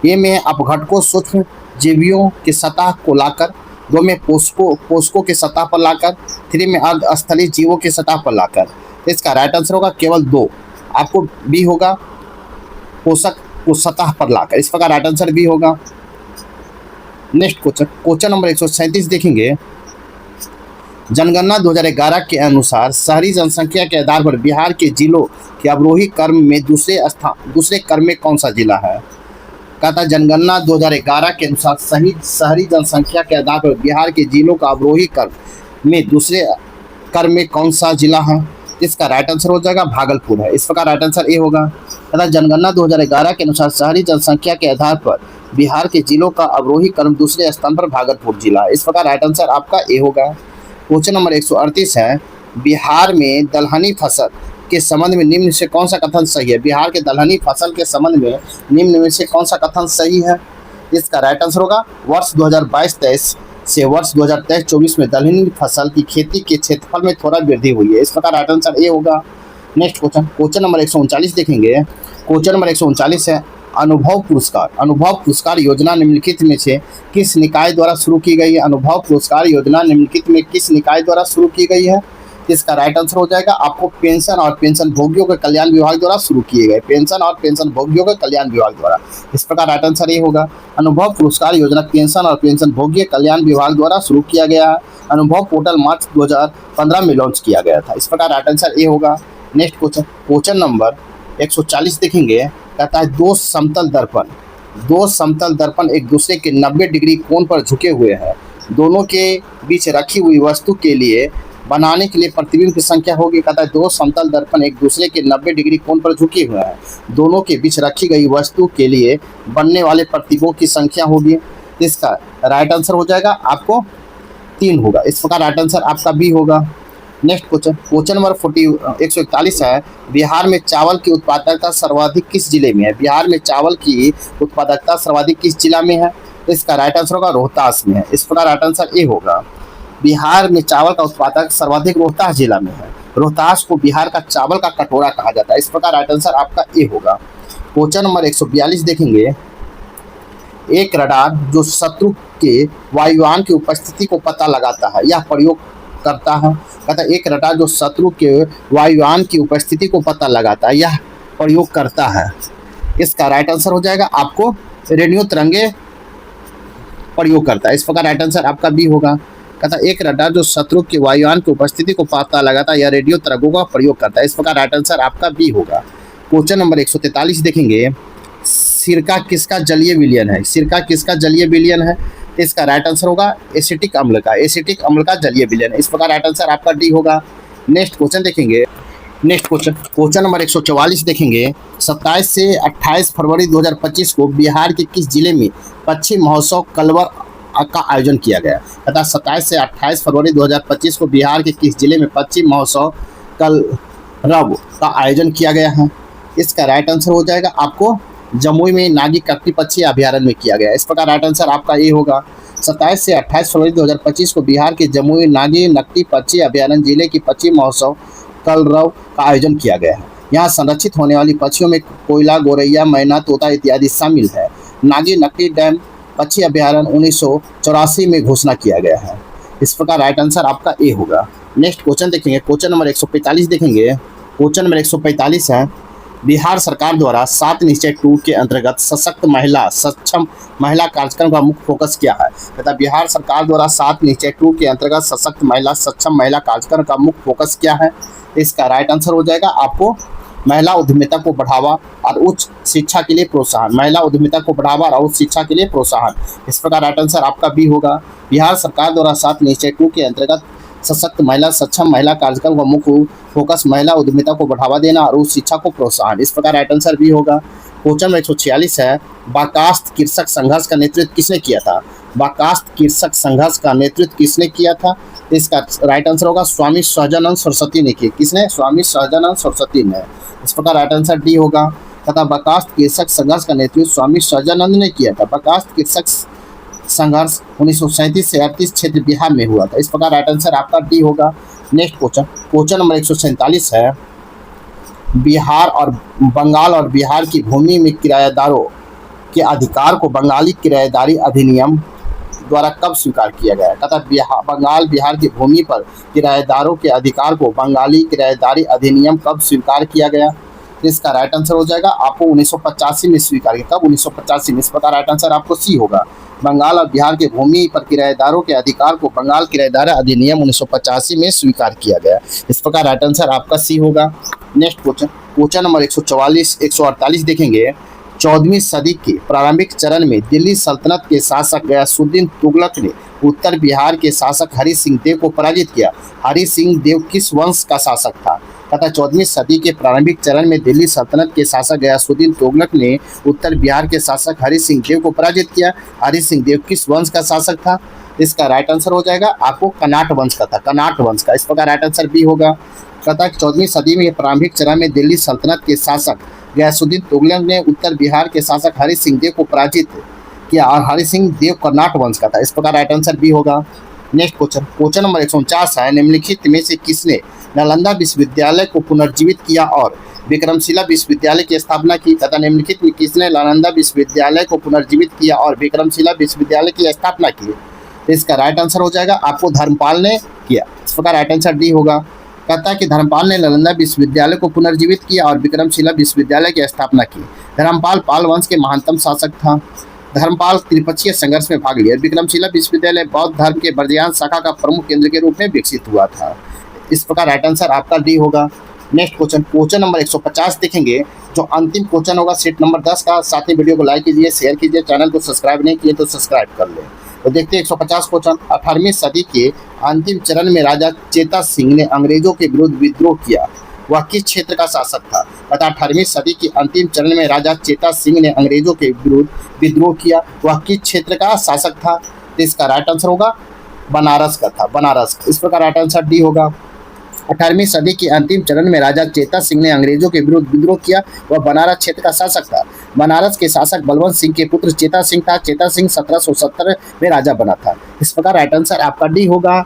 ए में अपघटकों सूक्ष्म जीवियों की सतह को लाकर, 2 में पोषकों की सतह पर लाकर, 3 में अर्धस्थलीय जीवों की सतह पर लाकर। इसका राइट आंसर होगा केवल 2 आपको बी होगा, पोषक को सतह पर लाकर। इस प्रकार राइट आंसर बी होगा। नेक्स्ट क्वेश्चन नंबर 137 देखेंगे। जनगणना 2011 के अनुसार शहरी जनसंख्या के आधार पर बिहार के जिलों के अवरोही क्रम में दूसरे क्रम में कौन सा जिला है। कहता जनगणना 2011 के अनुसार शहरी जनसंख्या के आधार पर बिहार के जिलों का अवरोही क्रम में दूसरे क्रम में कौन सा जिला है। इसका राइट आंसर हो जाएगा भागलपुर है। इस प्रकार राइट आंसर ए होगा। तथा जनगणना 2011 के अनुसार शहरी जनसंख्या के आधार पर बिहार के जिलों का अवरोही क्रम दूसरे स्थान पर भागलपुर जिला है। इस प्रकार राइट आंसर आपका ए होगा। क्वेश्चन नंबर 138 है। बिहार में दलहनी फसल के संबंध में निम्न से कौन सा कथन सही है। बिहार के दलहनी फसल के संबंध में निम्न में से कौन सा कथन सही है। इसका राइट आंसर होगा वर्ष 2022-23 से वर्ष 2023-24 में दलहनी फसल की खेती के क्षेत्रफल में थोड़ा वृद्धि हुई है। इस प्रकार राइट आंसर ए होगा। नेक्स्ट क्वेश्चन नंबर 139 देखेंगे। क्वेश्चन नंबर 139 है। अनुभव पुरस्कार योजना निम्नलिखित में से किस निकाय द्वारा शुरू की गई है। अनुभव पुरस्कार योजना निम्नलिखित में किस निकाय द्वारा शुरू की गई है। इसका राइट आंसर हो जाएगा आपको पेंशन और पेंशन भोगियों के कल्याण विभाग द्वारा शुरू किए गए। पेंशन और पेंशन भोगियों के कल्याण विभाग द्वारा। इस प्रकार राइट आंसर ये होगा। अनुभव पुरस्कार योजना पेंशन और पेंशन भोगी कल्याण विभाग द्वारा शुरू किया गया है। अनुभव पोर्टल मार्च 2015 में लॉन्च किया गया था। इस प्रकार राइट आंसर ए होगा। नेक्स्ट क्वेश्चन नंबर 140 देखेंगे। कहता है दो समतल दर्पण एक दूसरे के 90 डिग्री कोण पर झुके हुए हैं। दोनों के बीच रखी हुई वस्तु के लिए बनाने के लिए प्रतिबिंब की संख्या होगी। कहता है 2 समतल दर्पण एक दूसरे के 90 डिग्री कोण पर झुके हुए हैं। दोनों के बीच रखी गई वस्तु के लिए बनने वाले प्रतिबिंबों की संख्या होगी। इसका राइट आंसर हो जाएगा आपको 3 होगा। इस प्रकार राइट आंसर आपका बी होगा। नेक्स्ट क्वेश्चन नंबर 141 है। बिहार में चावल की उत्पादकता सर्वाधिक किस जिले में है। बिहार में चावल की उत्पादकता सर्वाधिक किस जिला में है। इसका राइट आंसर होगा रोहतास में है। इस प्रकार राइट आंसर ए होगा। बिहार में चावल का उत्पादक सर्वाधिक रोहतास जिला में है। रोहतास को बिहार का चावल का कटोरा कहा जाता है। इस प्रकार राइट आंसर आपका ए होगा। क्वेश्चन नंबर 142 देखेंगे। एक रडार जो शत्रु के वायुयान की उपस्थिति को पता लगाता है यह प्रयोग करता है। कहता है एक रडार जो शत्रु के वायुयान की उपस्थिति को पता लगाता है यह प्रयोग करता है। इसका राइट आंसर हो जाएगा आपको रेडियो तरंगे प्रयोग करता है। इस प्रकार राइट आंसर आपका बी होगा। कहता है एक रडार जो शत्रु के वायुयान की उपस्थिति को पता लगाता है या रेडियो तरंगों का प्रयोग करता है। इस प्रकार राइट आंसर आपका बी होगा। क्वेश्चन नंबर 143 देखेंगे। सिरका किसका जलीय विलयन है। सिरका किसका जलीय विलयन है। इसका राइट आंसर होगा एसिटिक अम्ल का। एसिटिक अम्ल का जलीय विलयन है। इस प्रकार राइट आंसर आपका डी होगा। नेक्स्ट क्वेश्चन देखेंगे। नेक्स्ट क्वेश्चन नंबर 144 देखेंगे। 27 से 28 फरवरी 2025 को बिहार के किस जिले में पक्षी महोत्सव कलवर का आयोजन किया गया। तथा 27 से 28 फरवरी 2025 को बिहार के किस जिले में पक्षी महोत्सव कलरव का आयोजन किया गया है। इसका राइट आंसर हो जाएगा आपको जमुई में नागी ककड़ी पक्षी अभ्यारण्य में किया गया। इस प्रकार राइट आंसर आपका ए होगा। 27 से 28 फरवरी 2025 को बिहार के जमुई नागी नकटी पक्षी अभ्यारण्य जिले की पक्षी महोत्सव कलरव का आयोजन किया गया है। यहाँ संरक्षित होने वाली पक्षियों में कोयला, गोरैया, मैना, तोता इत्यादि शामिल है। नागी नकटी डैम पक्षी अभयारण्य 1984 में घोषणा किया गया है। इस प्रकार राइट आंसर आपका ए होगा। नेक्स्ट क्वेश्चन देखेंगे, क्वेश्चन नंबर 145 देखेंगे। क्वेश्चन नंबर 145 है, बिहार सरकार द्वारा 7 निश्चय 2 के अंतर्गत सशक्त महिला सक्षम महिला कार्यक्रम का मुख्य फोकस क्या है? तथा बिहार सरकार द्वारा 7 निश्चय 2 के अंतर्गत सशक्त महिला सक्षम महिला कार्यक्रम का मुख्य फोकस क्या है? इसका राइट आंसर हो जाएगा आपको महिला उद्यमिता को बढ़ावा और उच्च शिक्षा के लिए प्रोत्साहन। महिला उद्यमिता को बढ़ावा और उच्च शिक्षा के लिए प्रोत्साहन। इस प्रकार राइट आंसर आपका बी होगा। बिहार सरकार द्वारा 7 निश्चय 2 के अंतर्गत सशक्त महिला सक्षम महिला कार्यक्रम का मुख्य फोकस महिला उद्यमिता को बढ़ावा देना और उच्च शिक्षा को प्रोत्साहन। इस प्रकार राइट आंसर भी होगा। क्वेश्चन नंबर 146 है, बाकास्त कृषक संघर्ष का नेतृत्व किसने किया था? बाकास्त कृषक संघर्ष का नेतृत्व किसने किया था? इसका राइट आंसर होगा स्वामी सहजानंद सरस्वती ने किया। किसने? स्वामी सहजानंद सरस्वती ने। इस प्रकार राइट आंसर डी होगा। तथा बाकास्त कृषक संघर्ष का नेतृत्व स्वामी सहजानंद ने किया था। बाकास्त कृषक संघर्ष 1937 से 38 क्षेत्र बिहार में हुआ था। इस प्रकार राइट आंसर आपका डी होगा। नेक्स्ट क्वेश्चन, क्वेश्चन नंबर 147 है, बिहार और बंगाल और बिहार की भूमि में किराएदारों के अधिकार को बंगाली किराएदारी अधिनियम द्वारा कब स्वीकार किया गया? तथा बंगाल बिहार की भूमि पर किराएदारों के अधिकार को बंगाली किराएदारी अधिनियम कब स्वीकार किया गया? इसका राइट आंसर हो जाएगा आपको 1985 में स्वीकार किया। कब? 1985 में। इस प्रकार राइट आंसर आपको सी होगा। बंगाल और बिहार के भूमि पर किराएदारों के अधिकार को बंगाल किराएदार अधिनियम 1985 में स्वीकार किया गया। इस प्रकार राइट आंसर आपका सी होगा। नेक्स्ट क्वेश्चन, क्वेश्चन नंबर 148 देखेंगे। 14वीं सदी के प्रारंभिक चरण में दिल्ली सल्तनत के शासक गयासुद्दीन तुगलक ने उत्तर बिहार के शासक हरि सिंह देव को पराजित किया। हरि सिंह देव किस वंश का शासक था? तथा 14वीं सदी के प्रारंभिक चरण में दिल्ली सल्तनत के शासक गयासुद्दीन तुगलक ने उत्तर बिहार के शासक हरि सिंह देव को पराजित किया। हरि सिंह देव किस वंश का शासक था? इसका राइट आंसर हो जाएगा आपको कनाट वंश का था। कनाट वंश का। इस प्रकार राइट आंसर बी होगा। तथा 14वीं सदी में प्रारंभिक चरण में दिल्ली सल्तनत के शासक गयासुद्दीन तुगलक ने उत्तर बिहार के शासक हरि सिंह देव को पराजित किया और हरि सिंह देव कर्नाट वंश का था। इस प्रकार राइट आंसर बी होगा। नेक्स्ट क्वेश्चन, क्वेश्चन नंबर 149 है, निम्नलिखित में से किसने नालंदा विश्वविद्यालय को पुनर्जीवित किया और विक्रमशिला विश्वविद्यालय की स्थापना की? तथा निम्नलिखित में किसने नालंदा विश्वविद्यालय को पुनर्जीवित किया और विक्रमशिला विश्वविद्यालय की स्थापना की? इसका राइट आंसर हो जाएगा आपको धर्मपाल ने किया। इस प्रकार राइट आंसर डी होगा। कहता है कि धर्मपाल ने नालंदा विश्वविद्यालय को पुनर्जीवित किया और विक्रमशिला विश्वविद्यालय की स्थापना की। धर्मपाल पाल वंश के महानतम शासक था। धर्मपाल त्रिपक्षीय संघर्ष में भाग लिया। विक्रमशिला विश्वविद्यालय बौद्ध धर्म के बर्जियान शाखा का प्रमुख केंद्र के रूप में विकसित हुआ था। इस प्रकार राइट आंसर आपका डी होगा। नेक्स्ट क्वेश्चन, क्वेश्चन नंबर 150 देखेंगे। जो अंतिम क्वेश्चन होगा सीट नंबर 10 का। साथ ही वीडियो को लाइक कीजिए, शेयर कीजिए, चैनल को सब्सक्राइब नहीं किए तो सब्सक्राइब कर लें। तो देखते हैं 150 क्वेश्चन। 18वीं सदी के अंतिम चरण में राजा चेता सिंह ने अंग्रेजों के विरुद्ध विद्रोह किया। वह किस क्षेत्र का शासक था? तथा 18वीं सदी के अंतिम चरण में राजा चेता सिंह ने अंग्रेजों के विरुद्ध विद्रोह किया। वह किस क्षेत्र का शासक था? तो इसका राइट आंसर होगा बनारस का था। बनारस। इस प्रकार राइट आंसर डी होगा। 18वीं सदी के अंतिम चरण में राजा चेता सिंह ने अंग्रेजों के विरुद्ध विद्रोह किया। वह बनारस क्षेत्र का शासक था। बनारस के शासक बलवंत सिंह के पुत्र चेता सिंह था। चेता सिंह 1770 में राजा बना था। इस प्रकार राइट आंसर आपका डी होगा।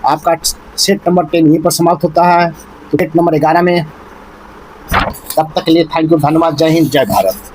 आपका सेट नंबर 10 यहीं पर समाप्त होता है। तो सेट नंबर 11 में तब तक के लिए थैंक यू, धन्यवाद, जय हिंद, जय भारत।